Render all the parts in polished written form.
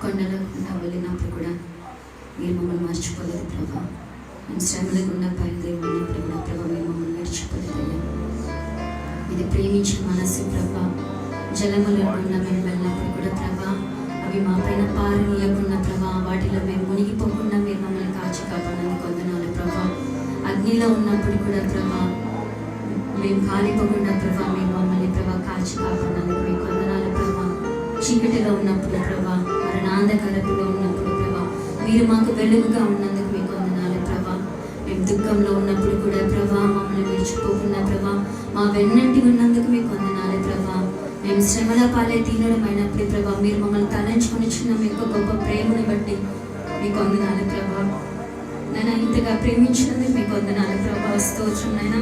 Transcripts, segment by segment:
కొండల గుండా వెళ్ళినప్పుడు కూడా మీరు మమ్మల్ని మర్చిపోలేదు ప్రభా. మేము శ్రమల గుండా బయలుదేరి ఉన్నప్పుడు కూడా ప్రభా మీరు మమ్మల్ని మర్చిపోలేదయ్యా. ఇది ప్రేమించే మనసు ప్రభా. జలముల గుండా మేము వెళ్ళినప్పుడు కూడా ప్రభా అవి మా పైన పారనీయకుండా ప్రభా, వాటిలో మేము మునిగిపోకుండా మీరు మమ్మల్ని కాచి కాపాడడానికి వందనాలు ప్రభా. అగ్నిలో ఉన్నప్పుడు కూడా ప్రభా మేము కాలిపోకుండా ప్రభా మీరు మమ్మల్ని ప్రభా కాచి కాపాడడానికి మీకు వందనాలు ప్రభా. చీకటిలో ఉన్నప్పుడు ప్రభా, మరణాంధకారపులో ఉన్నప్పుడు ప్రభా మీరు మాకు వెలుగుగా ఉన్నందుకు మీకు వందనాలు ప్రభా. మేము దుఃఖంలో ఉన్నప్పుడు కూడా ప్రభా మమ్మల్ని విడిచిపోకుండా ప్రభా మా వెన్నంటి ఉన్నందుకు మీకు వందనాలు ప్రభా. మేము శ్రమల పాలే తీనడం అయినప్పుడు ప్రభా మీరు మమ్మల్ని తలంచుకొని చిన్న మీకు గొప్ప ప్రేమను బట్టి మీకు వందనాలు ప్రభా. నైనా ఇంతగా ప్రేమించినందుకు మీకు వందనాలు ప్రభా. స్తోత్రం నైనా.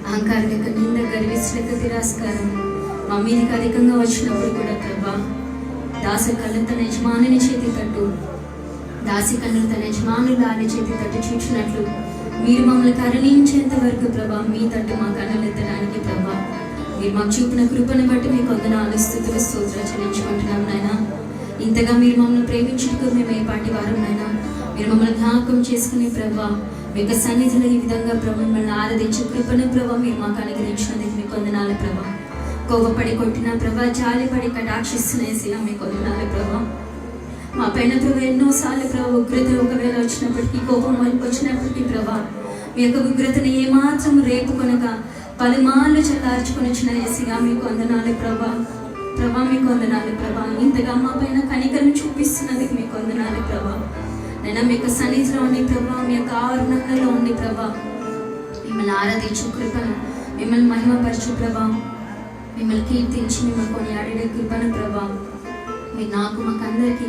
అహంకారం యొక్క నింద గర్విస్తులక తిరస్కారం మా మీదకి అధికంగా వచ్చినప్పుడు కూడా ప్రభా దాసి కళ్ళు తన యజమానుని చేతి తట్టు, దాసి కన్నులు తన యజమానులు ఆని చేతి తట్టు చూచినట్లు మీరు మమ్మల్ని కరుణించేంత వరకు ప్రభా మీ తట్టు మా కన్నులు ఎత్తడానికి ప్రభా మీరు మాకు చూపిన కృపను బట్టి మీకు వందనాలు స్తుతులు స్తోత్రాలు చెల్లించుకుంటున్నాం నాయన. ఇంతగా మీరు మమ్మల్ని ప్రేమించుటకు మేము ఏ పాటి వారం నాయన. మీరు మమ్మల్ని జ్ఞాపకం చేసుకునే ప్రభా మీ యొక్క సన్నిధిలో ఈ విధంగా ప్రభు మిమ్మల్ని ఆరాధించే కృపను ప్రభా మీరు మాకు అనుగ్రహించినందుకు మీకు వందనాలు ప్రభా. కోపపడి కొట్టిన ప్రభా, జాలిపడి కటాక్షిస్తున్న మీకు వందనాలు ప్రభా. మా పైన ప్రభు ఎన్నోసార్లు ప్రభు ఉగ్రత ఒకవేళ వచ్చినప్పటికీ, కోపం వైపు వచ్చినప్పటికీ ప్రభా మీ యొక్క ఉగ్రతను ఏమాత్రం రేపుకొనక పలుమార్లు చల్లార్చుకొని వచ్చిన ఏసిగా మీకు వందనాలు ప్రభా. ప్రభా మీకు వందనాలు ప్రభా. ఇంతగా మా పైన కనికరం చూపిస్తున్నందుకు మీకు వందనాలు ప్రభా. నేను మీ యొక్క సన్నిధిలో ఉండి ప్రభా, మీ యొక్క ఆవరణలో ఉండి ప్రభా మిమ్మల్ని ఆరాధించు కృపను, మిమ్మల్ని మహిమపరచు ప్రభా, మిమ్మల్ని కీర్తించి మిమ్మల్ని కొనియాడే కృపను ప్రభా మీరు నాకు మాకు అందరికీ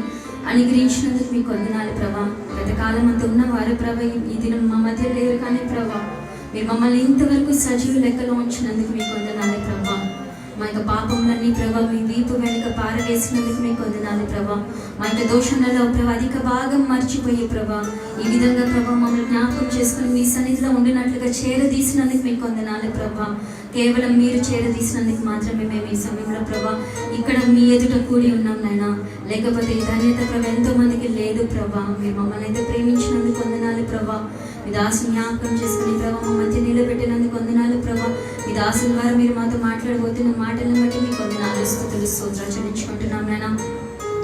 అనుగ్రహించినందుకు మీకు వందనాలు ప్రభా. గతకాలం అంతా ఉన్నవారు ప్రభా ఈ దినం మా మధ్య లేరు కానీ ప్రభా మీరు మమ్మల్ని ఇంతవరకు సజీవ లెక్కలో ఉంచినందుకు మీకు వందనాలు ప్రభా. మా యొక్క పాపములన్నీ ప్రభా మీ వీపు వెనుక పారవేసినందుకు మీకు వందనాలు ప్రభా. మా యొక్క దోషణలో ప్రభా అధిక భాగం మర్చిపోయి ప్రభా ఈ విధంగా ప్రభా మమ్మల్ని జ్ఞాపకం చేసుకుని మీ సన్నిధిలో ఉండినట్లుగా చేరదీసినందుకు మీకు వందనాలు ప్రభా. కేవలం మీరు చేరదీసినందుకు మాత్రమే మేము ఈ సమయంలో ప్రభా ఇక్కడ మీ ఎదుట కూడి ఉన్నాం నాయనా. లేకపోతే ఈ ధన్యత ప్రభా ఎంతో మందికి లేదు ప్రభా. మీరు మమ్మల్ని అయితే ప్రేమించినందుకు వందనాలు ప్రభా. మీ దాసుని జ్ఞాపకం చేసుకుని ప్రభా మా మధ్య నిలబెట్టినందుకు వందనాలు ప్రభా. మీ దాసుల ద్వారా మీరు మాతో మాట్లాడబోతున్న మాటలను బట్టి మీకు వందనాలు స్తుతులు స్తోత్రాలు చెల్లించుకుంటున్నాం నాయనా.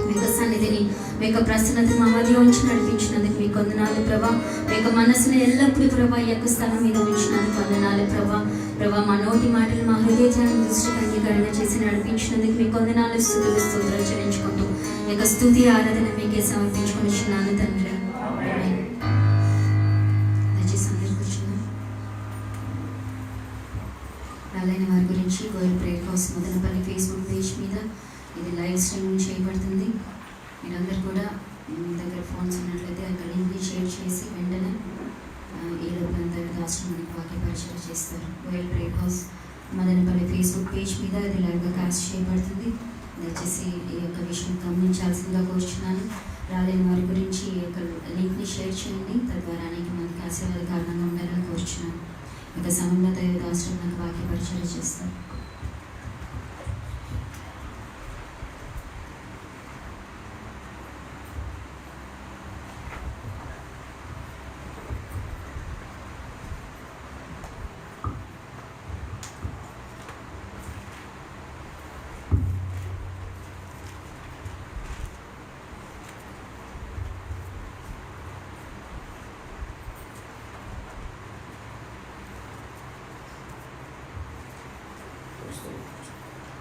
మీ యొక్క సన్నిధిని మీ యొక్క ప్రసన్నత మా మధ్య ఉంచి నడిపించినందుకు మీకు వందనాలు ప్రభా. మీ యొక్క మనసుని ఎల్లప్పుడూ ప్రభా ఈ యొక్క స్థలం మీద ఉంచినందుకు వందనాలు ప్రభా. ప్రభా మా నోటి మాటలు మా హృదయాన్ని దృష్టికి అంగీకరణ చేసి నడిపించినందుకు మీకు వందనాలు స్తుతులు స్తోత్రాలు చెల్లించుకుంటూ మీ యొక్క స్తుతి ఆరాధన మీకే సమర్పించుకొని ఇచ్చినాను తండ్రి. రాలైన వారి గురించి Goyal prayer house Madanapalle Facebook page మీద ఇది లైవ్ స్ట్రీమింగ్ చేయబడుతుంది. మీరందరూ కూడా మీ దగ్గర ఫోన్స్ ఉన్నట్లయితే అక్కడ లింక్ని షేర్ చేసి వెంటనే ఈ లోపలంతా రాష్ట్రానికి వాక్య పరిచయం చేస్తారు. Goyal prayer house Madanapalle Facebook page మీద ఇది లైవ్గా కాస్ట్ చేయబడుతుంది. దయచేసి ఈ యొక్క విషయం గమనించాల్సిందిగా కోరుచున్నాను. రాలేని వారి గురించి ఈ యొక్క లింక్ని షేర్ చేయండి. తద్వారా అనేక మందికి ఆశీర్వాద కారణంగా ఉండాలని కోరుచున్నాను. ఇక సమయంలో దైవదాశ్రమం నాకు వాక్య పరిచయం చేస్తారు.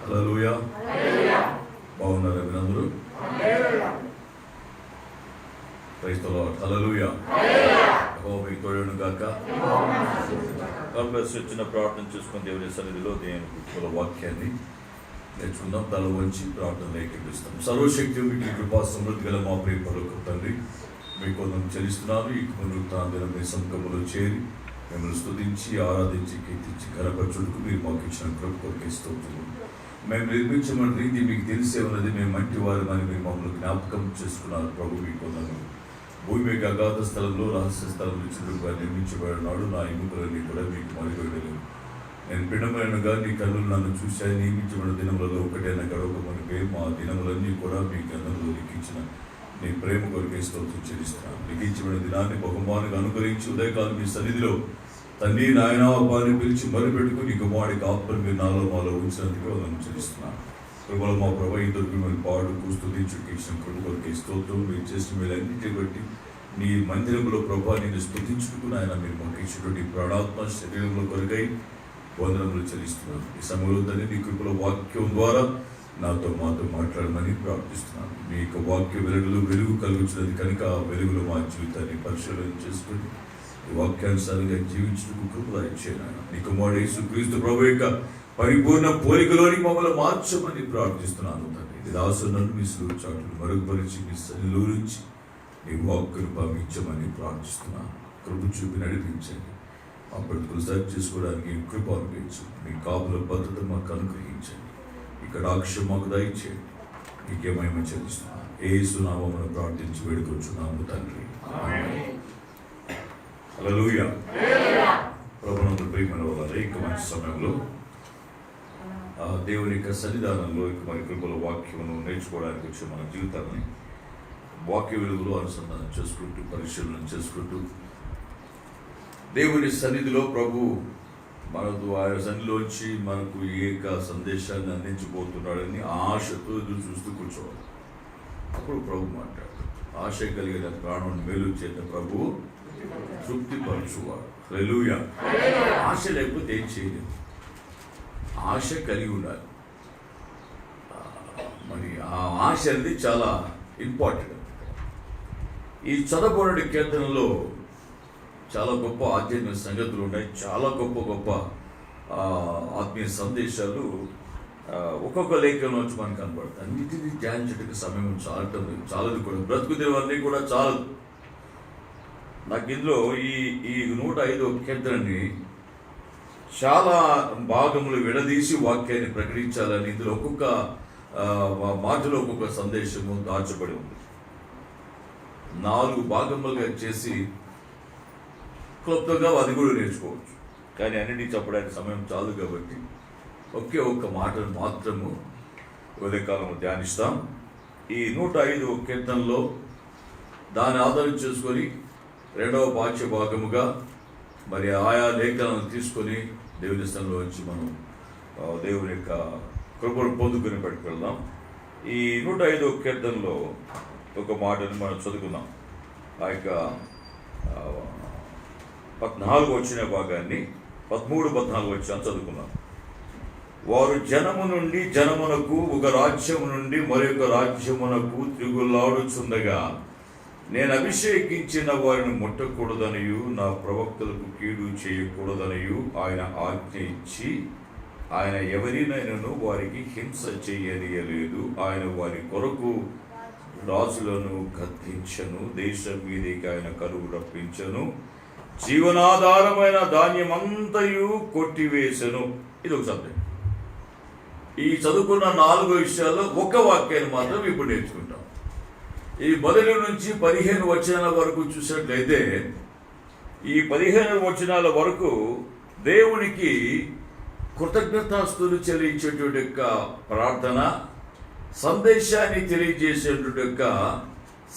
హల్లెలూయా. బాగున్నారు మీరందరూ? Praise the Lord. హల్లెలూయా. యెహోవా మీకు తోడును గాక. చిన్న ప్రార్థన చేసుకుని దేవుని సన్నిధిలో దేవుని వాక్యాన్ని నేర్చుకుందాం. తల వంచి ప్రార్థనలు ఏకీపిస్తాం. సర్వశక్తి మీకు కృపా సమృద్ధి గల మా ప్రియ పరలోకపు తండ్రి మీకు వందనం చెల్లిస్తున్నాను. ఈ పునరుత్థాన మీ సముఖంలో చేరి మిమ్మల్ని స్తుతించి ఆరాధించి కీర్తించి ఘనపరచుటకు మీరు మాకు ఇచ్చిన కృప కొరకు స్తోత్రములు. మేము నిర్మించమని రీతి మీకు తెలిసే ఉన్నది. మేము మంటి వారమని మీరు మమ్మల్ని జ్ఞాపకం చేసుకున్నారు. ప్రభు మీకు వందనం. భూమి యొక్క అగాధ స్థలంలో రహస్య స్థలంలో చురుకుగా నిర్మించబడినాడు. నా ఎముకలన్నీ కూడా మీకు మరుగడలేవు. నేను పిండమైనగా నీ కన్నులు నన్ను చూశాను. నియమించబడిన దినములలో ఒకటైనా గడవకమునిపే మా దినములన్నీ కూడా మీ గన్నులు లిఖించిన నీ ప్రేమ కొరకే స్తోత్రం చెల్లిస్తున్నాను. లిఖించబడిన దినాన్ని బహుమానుగా అనుకరించి ఉదయకాలం మీ సన్నిధిలో తండ్రి నాయన అబ్బాని పిలిచి మరిపెట్టుకుని కుమారుడికి ఆత్మను మీరు నాలో మాలో ఉంచినందుకు వందనం చెల్లిస్తున్నాను. కృపలో మా ప్రభు ఇద్దరు మిమ్మల్ని పాడుకు స్తుతించుకు ఇచ్చిన కృప కొరకే స్తోత్రం. మీరు చేసిన వీళ్ళన్నింటినీ బట్టి నీ మందిరంలో ప్రభా నేను స్తుతించుటకు నాయన మీరు మాకు ఇచ్చినటువంటి ప్రాణాత్మ శరీరంలో కొరకై వందనములు చెల్లిస్తున్నాను. ఈ సమయంలో తండ్రి నీ కృపలో వాక్యం ద్వారా మాతో మాట్లాడమని ప్రార్థిస్తున్నాను. మీ యొక్క వాక్య వెలుగు కలుగుతున్నది కనుక ఆ వెలుగులో మా జీవితాన్ని పరిశీలన చేసుకుని ఈ వాక్యానుసారంగా జీవించడానికి కృప ఇచ్చేనా నీ కుమారుడు యేసుక్రీస్తు ప్రభు యొక్క పరిపూర్ణ పోలికలోని మమ్మల్ని మార్చమని ప్రార్థిస్తున్నాను. తండ్రి ఇది దాసులను మీ సులువు చాటును మరుగుపరిచి మీ సన్నిధిలో నుంచి నీ వాక్కును పంపించమని ప్రార్థిస్తున్నాను. కృప చూపి నడిపించండి. మా బ్రతుకులు సరి చేసుకోవడానికి కృప అనుగ్రహించు. మీ కాపుల భద్రత మాకు అనుగ్రహించండి. ఇక్కడ అక్షరం మాకు దయచేయండి. మీకేమేమో చెల్లిస్తున్నాను. యేసు నామమున ప్రార్థించి వేడుకొచ్చున్నాము తండ్రి. హల్లెలూయా. ప్రభునందు ప్రియమైన వాళ్ళ ఇక మంచి సమయంలో దేవుని యొక్క సన్నిధానంలో ఇక మరి కృపల వాక్యమును నేర్చుకోవడానికి వచ్చి మన జీవితాన్ని వాక్య వెలుగులో అనుసంధానం చేసుకుంటూ పరిశీలన చేసుకుంటూ దేవుని సన్నిధిలో ప్రభు మనకు ఆయన సన్నిధిలోంచి మనకు ఏక సందేశాన్ని అందించబోతున్నాడని ఆశతో ఎదురు చూస్తూ కూర్చోవాలి. అప్పుడు ప్రభు మాట్లాడు. ఆశ కలిగిన ప్రాణం మేలు చేత ప్రభు తృప్తిపరచువాడు. హల్లెలూయా. ఆశ లేకపోతే ఏం చేయలేదు. ఆశ కలిగి ఉండాలి. మరి ఆ ఆశ అనేది చాలా ఇంపార్టెంట్. ఈ చదవబడే కీర్తనలో చాలా గొప్ప ఆధ్యాత్మిక సంగతులు ఉన్నాయి. చాలా గొప్ప ఆత్మీయ సందేశాలు ఒక్కొక్క లేఖనం నుంచి మనకు కనపడతాయి. అన్నిటినీ ధ్యానించడానికి సమయం చాలదు కూడా. బ్రతుకుదేవన్నీ కూడా చాలదు. నాకు ఇందులో ఈ 105వ కీర్తనని చాలా భాగములు విడదీసి వాక్యాన్ని ప్రకటించాలని ఇందులో ఒక్కొక్క మాటలో ఒక్కొక్క సందేశము దాచబడి ఉంది. 4 భాగములుగా చేసి క్లుప్తంగా అది కూడా నేర్చుకోవచ్చు. కానీ అన్నిటినీ చెప్పడానికి సమయం చాలు కాబట్టి ఒక్క మాటను మాత్రము ఉదయకాలము ధ్యానిస్తాం. ఈ 105వ కీర్తనలో దాన్ని ఆధారం చేసుకొని 2వ పాఠ్య భాగముగా మరి ఆయా లేఖనాలను తీసుకొని దేవుని స్థలంలో వచ్చి మనం దేవుని యొక్క కృపను పొందుకుని పెట్టుకెళ్దాం. ఈ 105వ కీర్తనలో ఒక మాటను మనం చదువుకుందాం. ఆ యొక్క 14 వచ్చిన భాగాన్ని 13-14 వచ్చాను చదువుకున్నాం. వారు జనము నుండి జనమునకు, ఒక రాజ్యము నుండి మరొక రాజ్యమునకు తిరుగులాడుచుండగా నేను అభిషేకించిన వారిని ముట్టకూడదనియు నా ప్రవక్తలకు కీడు చేయకూడదనియు ఆయన ఆజ్ఞ ఇచ్చి ఆయన ఎవరినైనాను వారికి హింస చేయనీయలేదు. ఆయన వారి కొరకు రాజులను గద్దించను, దేశం మీదకి ఆయన కరువు రప్పించను, జీవనాధారమైన ధాన్యమంతయు కొట్టివేసను. ఇది ఒక సబ్జెక్ట్. ఈ చదువుకున్న 4 విషయాల్లో ఒక వాక్యాన్ని మాత్రం ఇప్పుడు నేర్చుకుంటాం. ఈ మొదటి నుంచి 15 వచనాల వరకు చూసినట్లయితే ఈ 15 వచనాల వరకు దేవునికి కృతజ్ఞతాస్తులు చెల్లించేటువంటి యొక్క ప్రార్థన, సందేశాన్ని తెలియజేసేటువంటి యొక్క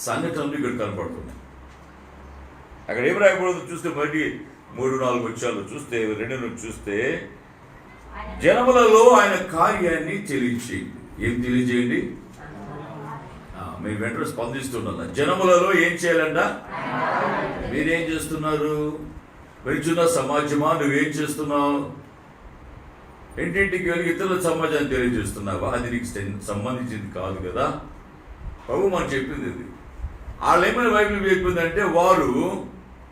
సంఘటనలు ఇక్కడ కనపడుతున్నాయి. అక్కడ ఏం రాయబడదు చూస్తే మొదటి 3-4 వచనాలు చూస్తే 2 నుంచి చూస్తే జనములలో ఆయన కార్యాన్ని తెలియచేయండి. ఏం తెలియజేయండి? మీరు వెంటనే స్పందిస్తున్నారు. జనములలో ఏం చేయాలంట? మీరేం చేస్తున్నారు? పెంచున్న సమాజమా నువ్వేం చేస్తున్నావు? ఇంటింటికి వెళ్ళి ఇతరుల సమాజాన్ని తెలియజేస్తున్నావా? అది నీకు సంబంధించింది కాదు కదా. ప్రభు మనం చెప్పింది ఇది. వాళ్ళు ఏమైనా బైబిల్ చెప్పిందంటే వారు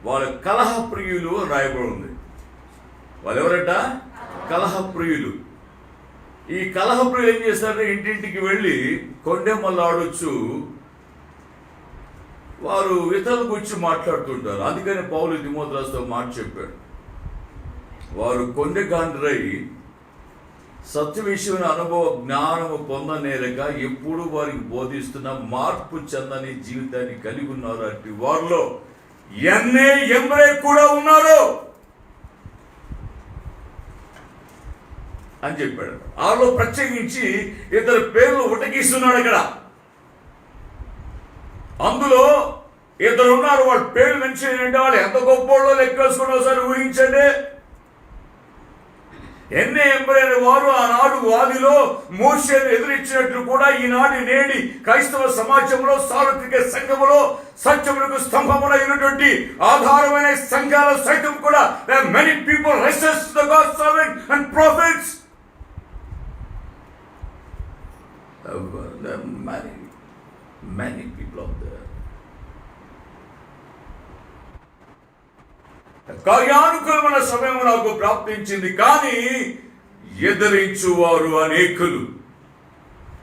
వాళ్ళ కలహప్రియులు రాయబడి ఉంది. వాళ్ళు ఎవరంట? కలహప్రియులు. ఈ కలహప్రియులు ఏం చేస్తారంటే ఇంటింటికి వెళ్ళి కొండెమ్మలాడొచ్చు వారు ఇతరుల గురించి మాట్లాడుతుంటారు. అందుకని పౌలు తిమోతితో మాట చెప్పాడు. వారు కొండెగాండ్రై సత్య విషయమైన అనుభవ జ్ఞానము పొందనేరక ఎప్పుడు వారికి బోధిస్తున్న మార్పు చెందని జీవితాన్ని కలిగి ఉన్నారు. అట్టి వారిలో ఎంబ్రే కూడా ఉన్నారు. అని చెప్పాడు. ఆలో ప్రత్యేకించి ఇద్దరు పేర్లు ఉటకిస్తున్నాడు అక్కడ. అందులో ఇద్దరు ఉన్నారు, వాళ్ళ పేర్లు మెన్షన్ అంటే వాళ్ళు ఎంత గొప్పోళ్ళో లెక్కేసుకుని ఒకసారి ఊహించండి. ఎన్నే ఎంబరైన వారు ఆనాడు వాదిలో మోషేను ఎదురించినట్లు కూడా ఈనాటి నేడి క్రైస్తవ సమాజంలో సార్వత్రిక సంఘములో సత్యములకు స్తంభములైనటువంటి ఆధారమైన సంఘాల సైతం కూడా many people resist the God servant and prophets. There are many people out there. కార్యానుకూలమైన సమయం నాకు ప్రాప్తించింది, కానీ ఎదిరించువారు అనేకులు.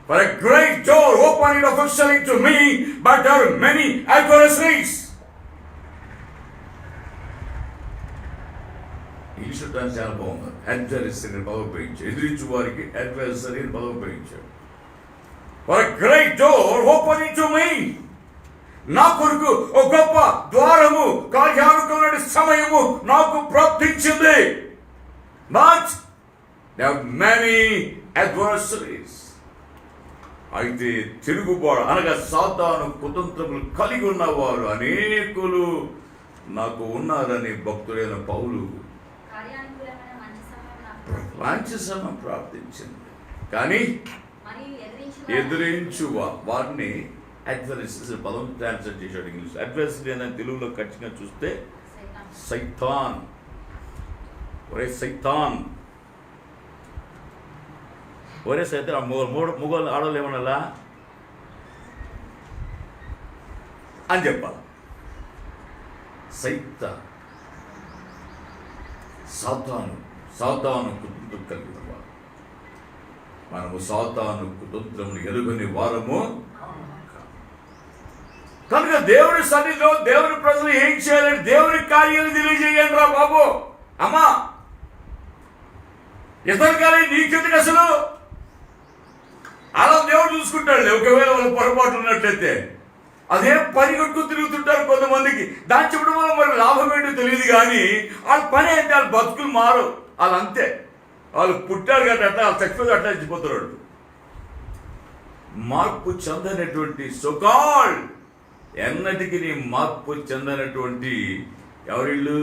For a great door opened officially to me, but there are many adversaries. English trans చాలా బాగుంది. అడ్వర్సరీ పదవి ఉపయోగించాడు, ఎదిరించు వారికి అడ్వర్సరీ అని పదవి ఉపయోగించాడు. For a great door opened to me, నా కొరకు ఒక గొప్ప ద్వారము కార్యానుకూలమైన సమయము నాకు ప్రాప్తించింది. But there are many adversaries. అయితే తిరుగుబాటు అనగా సాతాను కుతంత్రములు కలిగి ఉన్నవారు అనేకులు నాకు ఉన్నారని భక్తుడైన పౌలు మంచి సమయం ప్రాప్తించింది, కానీ ఎదిరించువా వారిని అడ్వర్సరీ పదం ట్రాన్స్లేట్ చేశాడు ఇంగ్లీష్. అడ్వర్సరీ అనే తెలుగులో ఖచ్చితంగా చూస్తే సైతాన్. ఒరే సైతాన్, ఒరే సైతాన్. మొగోళ్ళు ఆడవాళ్ళు ఏమన్నా అని చెప్పాలి. సాతాను కుతంత్రం కలిగిన వారు. మనము సాతాను కుతంత్రమును ఎరుగని వారము కనుక దేవుని సన్నిధిలో దేవుని ప్రజలు ఏం చేయాలని దేవుని కార్యాలు తెలియజేయండి రా బాబు. అమ్మా ఇతను కానీ నీకెందుకు అసలు? అలా దేవుడు చూసుకుంటాడు. ఒకవేళ వాళ్ళు పొరపాటు ఉన్నట్లయితే అదే పని కొట్టుకు తిరుగుతుంటారు కొంతమందికి. దాని చెప్పడం వల్ల మరి లాభం ఏంటో తెలియదు, కానీ వాళ్ళ పని ఏంటి, వాళ్ళ బతుకులు మారు. వాళ్ళు అంతే, వాళ్ళు పుట్టారు కాబట్టి అట్లా, వాళ్ళు చచ్చిపోతే అట్లా చచ్చిపోతారు. మార్పు చెందనటువంటి సోకాల్ ఎన్నటికి నీ మార్పు చెందనటువంటి ఎవరిళ్ళు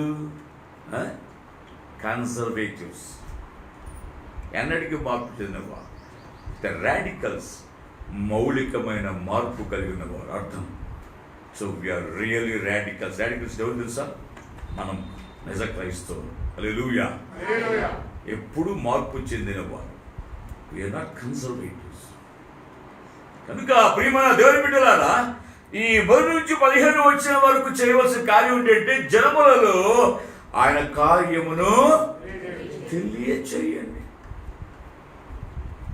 కన్సర్వేటివ్స్, ఎన్నటికీ మార్పు చెందినవారు. ద రాడికల్స్ మౌలికమైన మార్పు కలిగిన వారు అర్థం. So we are really radicals. Radicals ఎవరు తెలుసా? మనం నిజ క్రైస్తవులు. హల్లెలూయా. ఎప్పుడు మార్పు చెందిన వారు. We are not conservatives. కనుక ప్రియమైన దేవుని బిడ్డలారా, ఈ 1 నుంచి 15 వచ్చిన వరకు చేయవలసిన కార్యం ఏంటంటే జనములలో ఆయన కార్యమును తెలియచేయండి.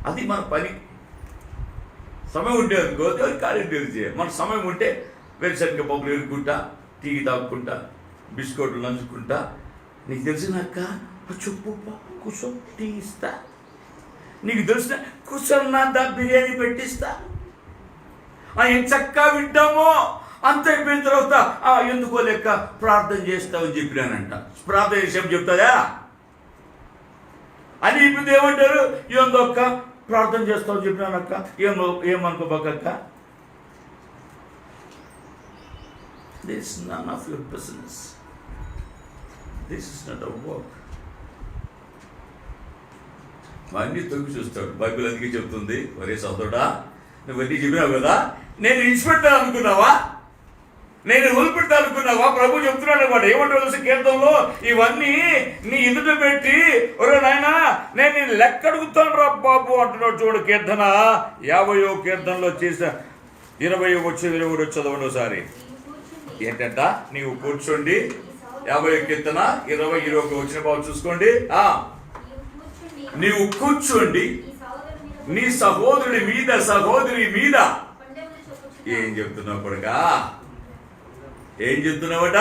అది మన పని. సమయం ఉంటే అనుకో దేవుని కార్యం తెలియజేయాలి. మన సమయం ఉంటే వేరుశనగ పప్పులు ఎరుక్కుంటా, టీ తాక్కుంటా, బిస్కెట్లు నంచుకుంటా, నీకు తెలిసినాక చెప్పు కూర్చో టీ ఇస్తా, నీకు తెలిసిన కూర్చొన్నా బిర్యానీ పెట్టిస్తా, ఏం చక్కగా వింటామో అంత అయిపోయిన తర్వాత ఎందుకో లెక్క ప్రార్థన చేస్తామని చెప్పినానంట. ప్రార్థన చేసాము చెప్తాదా అని ఇప్పుడు ఏమంటారు? ఏందొక్క ప్రార్థన చేస్తామని చెప్పినానక్క, ఏమనుకోబాకక్క. This is none of your business. This is not our work. అన్నీ తొక్కి చూస్తాడు. బైబిల్ అందుకే చెప్తుంది, ఒరే సోదరుడా నువ్వన్నీ చెప్పినావు కదా, నేను ఇచ్చిపెట్టాను అనుకున్నావా, నేను వదిలిపెట్టాను అనుకున్నావా? ప్రభు చెప్తున్నాడు అనమాట. ఏమంటారు తెలుసు కీర్తనలో, ఇవన్నీ నీ ఎదుట పెట్టి ఒరే నాయనా నేను నేను లెక్క అడుగుతాను రా బాబు అంటున్నాడు. చూడు కీర్తన 50వ కీర్తనలో చేసిన 20 వచ్చి 21 చదవండి ఒకసారి. ఏంటంట? నీవు కూర్చోండి. 50వ కీర్తన 20-21 వచ్చిన బాబు చూసుకోండి. నీవు కూర్చోండి నీ సహోదరుడి మీద సహోదరి మీద. ఏం చెప్తున్నావు కొడుకా? ఏం చెప్తున్నావట?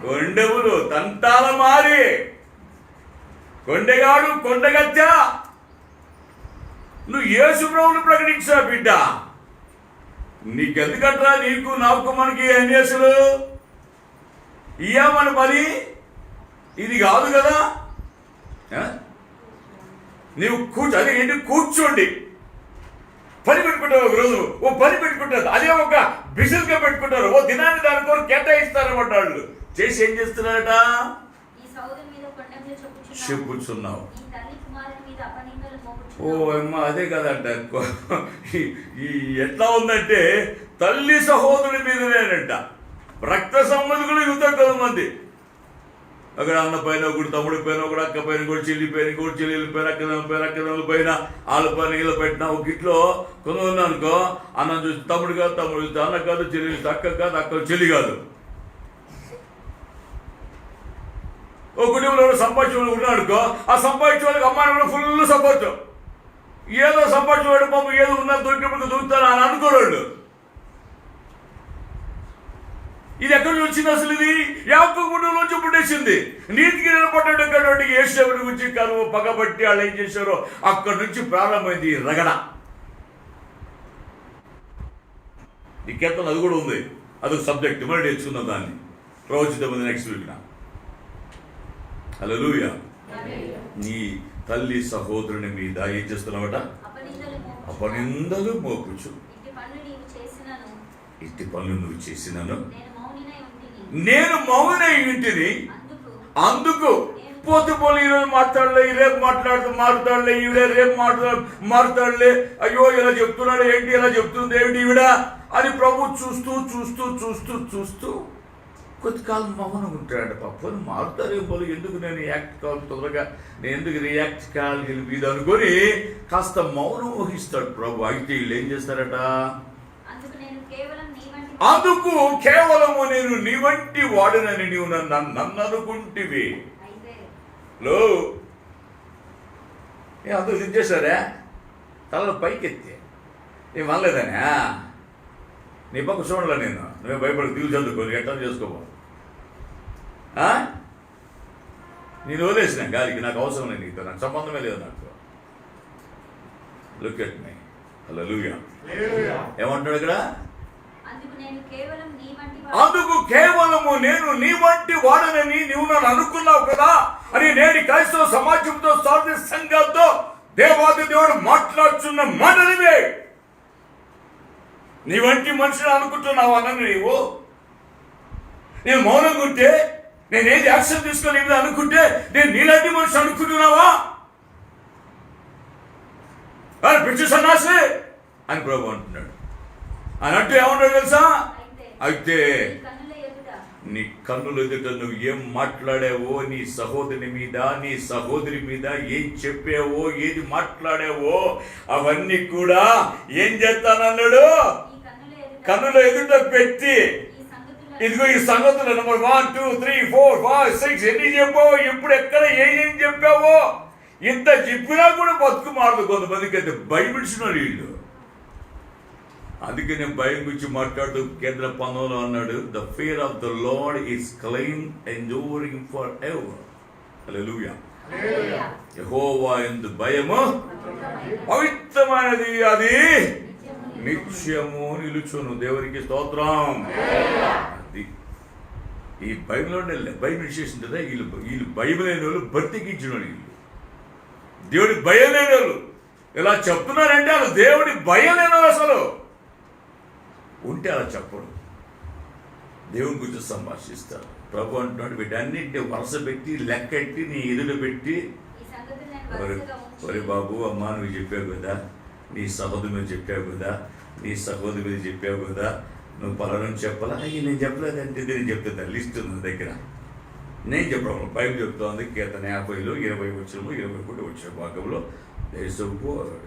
కొండెవులు తంటాల మారి, కొండగాడు కొండగత్త. నువ్వు యేసు ప్రభువును ప్రకటించా బిడ్డ. నీకెందుకట్రా? నీకు నాకు మనకి అన్యాసులు ఇయ్యామని పని ఇది కాదు కదా. నీవు అదే ఏంటి కూర్చోండి. పని పెట్టుకుంటారు, ఒక రోజు ఓ పని పెట్టుకుంటారు, అదే ఒక బిజినెస్గా పెట్టుకుంటారు, ఓ దినాన్ని దాని కొరకు కేటాయిస్తారన్నమాట. వాళ్ళు చేసి ఏం చేస్తున్నారట? చెప్పుచున్నావు. ఓ అమ్మ, అదే కదంట. ఎట్లా ఉందంటే తల్లి సహోదరుడి మీదనేనంట. రక్త సంబంధికులు యువత కొంతమంది, అక్కడ అన్న పైన ఒకటి, తమ్ముడి పైన ఒకటి, అక్క పైన కూడా, చెల్లి పైన కూడా, చెల్లెల పైన, అక్కదమ్ముల పైన, వాళ్ళ పైన వీళ్ళ పెట్టిన ఒక ఇట్లో కొంతమంది అనుకో, అన్నం చూసి తమ్ముడు కాదు, తమ్ముడు చూస్తే అన్న కాదు, చెల్లి చూస్తే అక్క కాదు, అక్క చెల్లి కాదు. ఒక కుటుంబంలో సంపాదించే ఉన్నాడుకో, ఆ సంపాదించే వాళ్ళకి అమ్మాయి కూడా ఫుల్ సపోర్ట్. ఏదో సంపాదించేవాడు పాపం ఏదో ఉన్నా దొరికినప్పుడు దొరుకుతారు అని అనుకోరాడు. ఇది ఎక్కడి నుంచి వచ్చింది అసలు? ఇది యాకోబు కుటుంబంలోంచి పుట్టేసింది. నీతికి నిలబడ్డటువంటి యేసేపుని గురించి కరువు పగబట్టి వాళ్ళు ఏం చేశారో అక్కడి నుంచి ప్రారంభమైంది ఈ రగడ. ఈ కీర్తన అది కూడా ఉంది, అదొక సబ్జెక్ట్, మరి నేర్చుకుందాం దాన్ని. ప్రవచిద్దాం నెక్స్ట్ వీక్. హల్లెలూయా. నీ తల్లి సహోదరుని మీద ఏం చేస్తున్నావట? అపనిందలు మోపుచు. ఇట్టి పనులు నువ్వు చేసినాను, నేను మౌనై ఇంటిని. అందుకు పోతే ఈరోజు మాట్లాడలే, రేపు మారుతాడులే, ఈవిడే రేపు మారుతాడులే, అయ్యో ఇలా చెప్తున్నాడు ఏంటి, ఇలా చెప్తుంది ఏమిటి ఈవిడ అని ప్రభు చూస్తూ కొద్దికాలం మౌనం ఉంటాడు. పప్పుని మారుతారేమో, ఎందుకు నేను యాక్ట్ కావాలి తొందరగా, నేను ఎందుకు రియాక్ట్ కావాలి ఇది అనుకొని కాస్త మౌనం వహిస్తాడు ప్రభు. అయితే వీళ్ళు ఏం చేస్తారట? అందుకు కేవలము నేను నీ వంటి వాడనని నీవు నన్ను అనుకుంటివి. అందరూ సిద్ధేశారా? తలలో పైకెత్తే ఏం అనలేదనే నీ పక్క చూడలే. నువ్వే భయపడి దిగులు చదువుకొని ఎట్లా చేసుకోబో. నేను వదిలేసిన గాలికి, నాకు అవసరం లేదు, నీతో నాకు సంబంధమే లేదు. నాకు లుక్ ఎట్ మీ. హల్లెలూయా. ఏమంటాడు ఇక్కడ? అందుకు కేవలము నేను నీ వంటి వాడనని నీవు నన్ను అనుకున్నావు కదా అని నేటి క్రైస్తవ సమాజంతో, సాధి సంఘాలతో దేవాది దేవుడు మాట్లాడుతున్న మాటలివే. నీ వంటి మనిషిని అనుకుంటున్నావా నన్ను? నేను మౌనంగా ఉంటే, నేను ఏది యాక్షన్ తీసుకోలేదు అనుకుంటే నేను నీలాంటి మనిషి అనుకుంటున్నావా? పిచ్చి సన్నాసి అని ప్రభు అంటున్నాడు. అన్నట్టు ఏమన్నాడు తెలుసా? అయితే నీ కన్నుల ఎదుట నువ్వు ఏం మాట్లాడావో, నీ సహోదరి మీద, నీ సహోదరి మీద ఏం చెప్పావో, ఏది మాట్లాడావో అవన్నీ కూడా ఏం చేస్తానన్నాడు? కన్నుల ఎదుట పెట్టి, ఇదిగో ఈ సంగతులు నెంబర్ 1 2 3 4 5 6 ఎన్ని చెప్పావో, ఎప్పుడు ఎక్కడ ఏం చెప్పావో, ఇంత చెప్పినా కూడా బతుకు మారదు. కొంతమందికి అయితే భయపెట్టినారు వీళ్ళు. అందుకే నేను భయం గురించి మాట్లాడుతూ కేంద్ర 19లో అన్నాడు, the fear of the Lord is clean enduring for ever. Hallelujah. యెహోవా యందు భయము పవిత్రమైనది, అది నిత్యము నిలుచును. దేవునికి స్తోత్రం. అది ఈ బైబిల్లోనే బైబిల్ చేసింది కదా. వీళ్ళు బైబిల్ అయిన వాళ్ళు బతికించిన వాళ్ళు, వీళ్ళు దేవుడి భయం లేని వాళ్ళు. ఇలా చెప్తున్నారంటే వాళ్ళు దేవుడి భయం లేని వాళ్ళు. అసలు ఉంటే అలా చెప్పడు, దేవుని గురించి సంభాషిస్తారు. ప్రభు అంటున్నాడు, వీటన్నింటినీ వరుస పెట్టి లెక్కెట్టి నీ ఎదురు పెట్టి, ఒరే బాబు, అమ్మా నువ్వు చెప్పావు కదా, నీ సహోదరి మీద చెప్పావు కదా, నీ సహోదరి మీద చెప్పావు కదా, నువ్వు పలానా చెప్పాలా? అయ్యి నేను చెప్పలేదంటే నేను చెప్తాను, లిస్ట్ ఉంది నా దగ్గర. నేను చెప్పడం బైబిల్ చెప్తోంది. కీర్తన 50లో 20 వచనము 21 వచ్చిన భాగంలో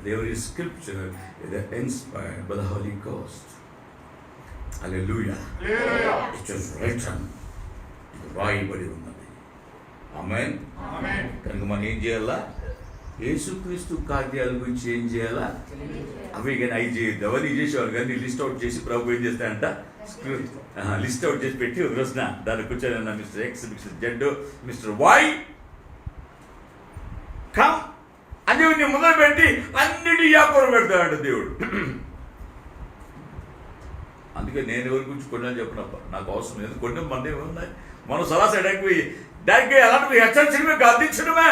there is scripture that inspired by the Holy Ghost. Hallelujah. It is written. రాయబడి ఉన్నది. ఆమేన్. కనుక మనం ఏం చేయాలా? యేసుక్రీస్తు కార్యాల గురించి ఏం చేయాలా? అవి కానీ అవి చేయొద్దు. అవన్నీ చేసేవాళ్ళు కానీ లిస్ట్ అవుట్ చేసి ప్రభు ఏం చేస్తాయంట? లిస్ట్ అవుట్ చేసి పెట్టి ఒక రోజున దాన్ని కూర్చొని mister X, mister Z, mister Y come అని మొదలు పెట్టి అన్నిటి వ్యాపారం పెడతాడంట దేవుడు. అందుకే నేను ఎవరి గురించి కొన్ని చెప్పినప్ప నాకు అవసరం లేదు. కొన్ని మన ఏమున్నాయి, మనం సరాసరి డైరెక్ట్ అలాంటివి హెచ్చరించడమే, గద్దించడమే.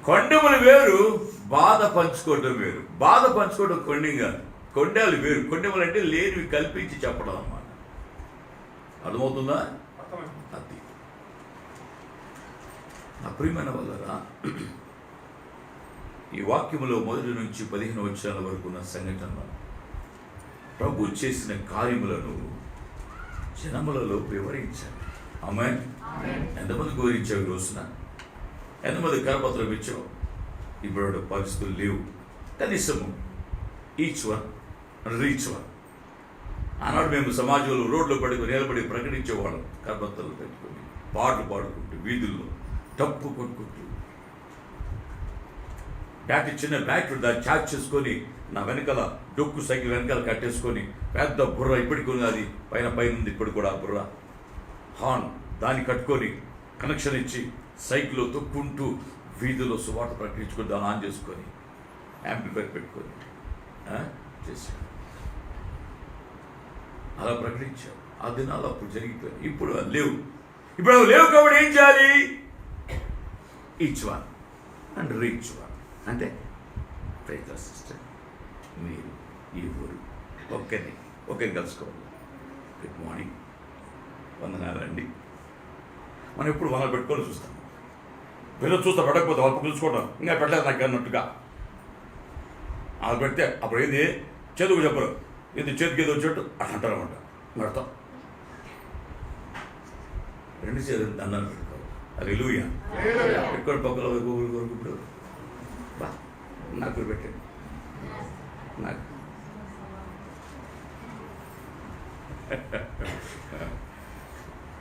కొండెములు వేరు, బాధ పంచుకోవడం వేరు. బాధ పంచుకోవడం కొండెం కాదు, కొండెలు వేరు. కొండెములు అంటే లేనివి కల్పించి చెప్పడం అన్నమాట. అర్థమవుతుందా? అది నా ప్రియమైన వల్లరా, ఈ వాక్యములో 1 నుంచి 15 వచనాల వరకు ఉన్న సంఘటనలు, ప్రభు చేసిన కార్యములను జనములలో వివరించారు. ఆమేన్. ఎంతమంది గౌరవించావు ఈ రోజున? ఎంతమంది కరపత్రం ఇచ్చావు? ఇప్పుడు పరిస్థితులు లేవు. కనీసము ఈచ్ వన్ రీచ్ వన్. ఆనాడు మేము సమాజంలో రోడ్లో పడుకొని నిలబడి ప్రకటించేవాళ్ళం, కరపత్రాలు పెట్టుకొని, పాటలు పాడుకుంటూ, వీధుల్లో డప్పు కొట్టుకుంటూ, చిన్న బ్యాటరీ దాన్ని ఛార్జ్ చేసుకొని నా వెనకాల డొక్కు సైకిల్ వెనకాల కట్టేసుకొని, పెద్ద బుర్ర ఇప్పటికి అది పైన ఉంది, ఇప్పుడు కూడా ఆ బుర్ర హార్న్ దాన్ని కట్టుకొని కనెక్షన్ ఇచ్చి సైకిల్లో తొక్కుంటూ వీధిలో సువార్త ప్రకటించుకొని దాన్ని ఆన్ చేసుకొని యాంప్లిఫైర్ పెట్టుకొని చేశాను. అలా ప్రకటించావు. ఆ దినాలు అప్పుడు జరిగిపోయాయి. ఇప్పుడు లేవు. ఇప్పుడు అవి లేవు కాబట్టి ఏం చేయాలి? Each one and reach one. అంటే ప్రైజ్ సిస్టర్, మీరు ఈ ఊరు ఒకరిని కలుసుకోవాలి. గుడ్ మార్నింగ్, వందనాలండి. మనం ఎప్పుడు వందలు పెట్టుకొని చూస్తాం. పిల్లలు చూస్తా పెట్టకపోతే వాళ్ళు పిలుచుకోవడం ఇంకా పెట్టలేదు నాకు అన్నట్టుగా వాళ్ళు పెడితే అప్పుడు ఏంది చేతుకు చెప్పరు, ఇది చేతికి ఏదో వచ్చేట్టు అట్లా అంటారన్నమాట. పెడతాం 2 చేతులు దండాలు పెట్టుకోవాలి. అది ఎలుగుయా ఎక్కడ పక్కల వరకు ఇప్పుడు బా నాకు పెట్టండి. నాకు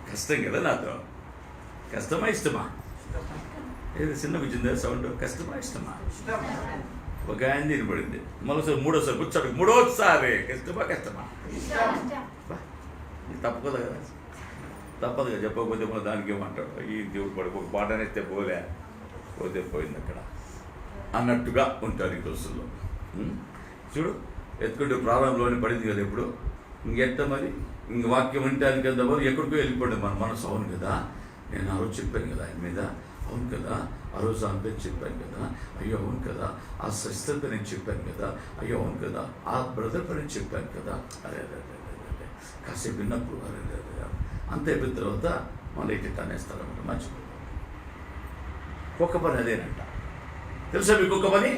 కష్టం కదా, నాతో కష్టమా ఇష్టమా? ఏదో చిన్న వచ్చిందా సౌండ్? కష్టమా ఇష్టమా? ఒక ఆయన తినబడింది. మరోసారి మూడోసారి కూర్చోడు, మూడోసారి కష్టమా తప్పదు కదా, తప్పదుగా. చెప్పకపోతే మన దానికి ఏమంటాడు, ఈ దేవుడు పడి ఒక పాట అనేస్తే పోతే పోయింది అక్కడ అన్నట్టుగా ఉంటారు ఈ రోజుల్లో. చూడు, ఎత్తుకుంటే ప్రారంభంలోనే పడింది కదా. ఇప్పుడు ఇంకెంత మరి ఇంక వాక్యం వింటానికి ఎంత మరి ఎక్కడికో వెళ్ళిపోండి మన మనసు. అవును కదా, నేను ఆ రోజు చెప్పాను కదా ఆయన మీద, అవును కదా ఆ రోజు ఆమె పేరు చెప్పాను కదా, అయ్యో అవును కదా ఆ సిస్టర్ పేరు నేను చెప్పాను కదా, అయ్యో అవును కదా ఆ బ్రదర్ పేరు నేను చెప్పాను కదా, అరే కాసేపు విన్నప్పుడు అరే అంత అయిపోయిన తర్వాత మళ్ళీ ఇటు అనేస్తారన్నమాట. మర్చిపో. కుక్క పని అదేనంట. తెలుసా మీకు కుక్క పని?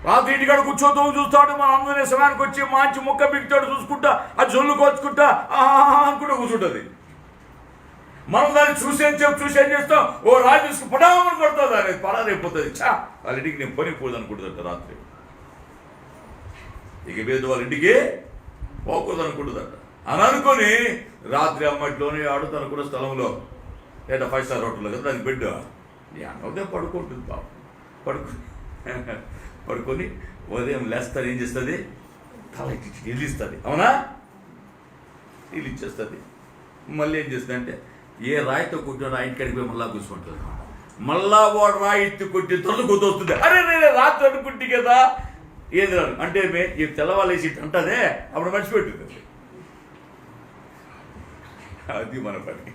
రాత్రి ఇంటికాడ కూర్చోతూ చూస్తాడు, మన అందరినీ సమయానికి వచ్చి మంచి ముక్క బిగుతాడు చూసుకుంటా, అది జొల్లు కోచుకుంటా అనుకుంటూ కూర్చుంటుంది. మనం దాన్ని చూసేం చేస్తాం, ఓ రాజు తీసుకు పడామని కొడుతుంది, అది పడారైపోతుంది. వాళ్ళ ఇంటికి నేను పని పోదు అనుకుంటుందంట రాత్రి. ఇక మీద వాళ్ళ ఇంటికి పోకూడదు అనుకుంటుందంట. అని అనుకొని రాత్రి అమ్మట్లోనే ఆడుతనుకున్న స్థలంలో లేదా 5 స్టార్ హోటల్లో కదా దానికి బెడ్ అన్నదే పడుకుంటుంది. పాపం పడుకొని ఉదయం లేస్తారు, ఏం చేస్తుంది? తల ఇల్లు ఇస్తుంది. అవునా? ఇల్లు ఇచ్చేస్తుంది. మళ్ళీ ఏం చేస్తుంది అంటే ఏ రాయితో కొట్టినా ఇంటికి పోయి మళ్ళా కూర్చుంటుంది. మళ్ళా వాడు రాయి ఎత్తి కొట్టి తొలదు గుర్తొస్తుంది. అరే నేను రాత్రి అనుకుంటే కదా ఏది రాదు అంటే ఈ తెల్లవాళ్ళేసి అంటదే అప్పుడు మర్చిపెట్టింది. అది మన పని.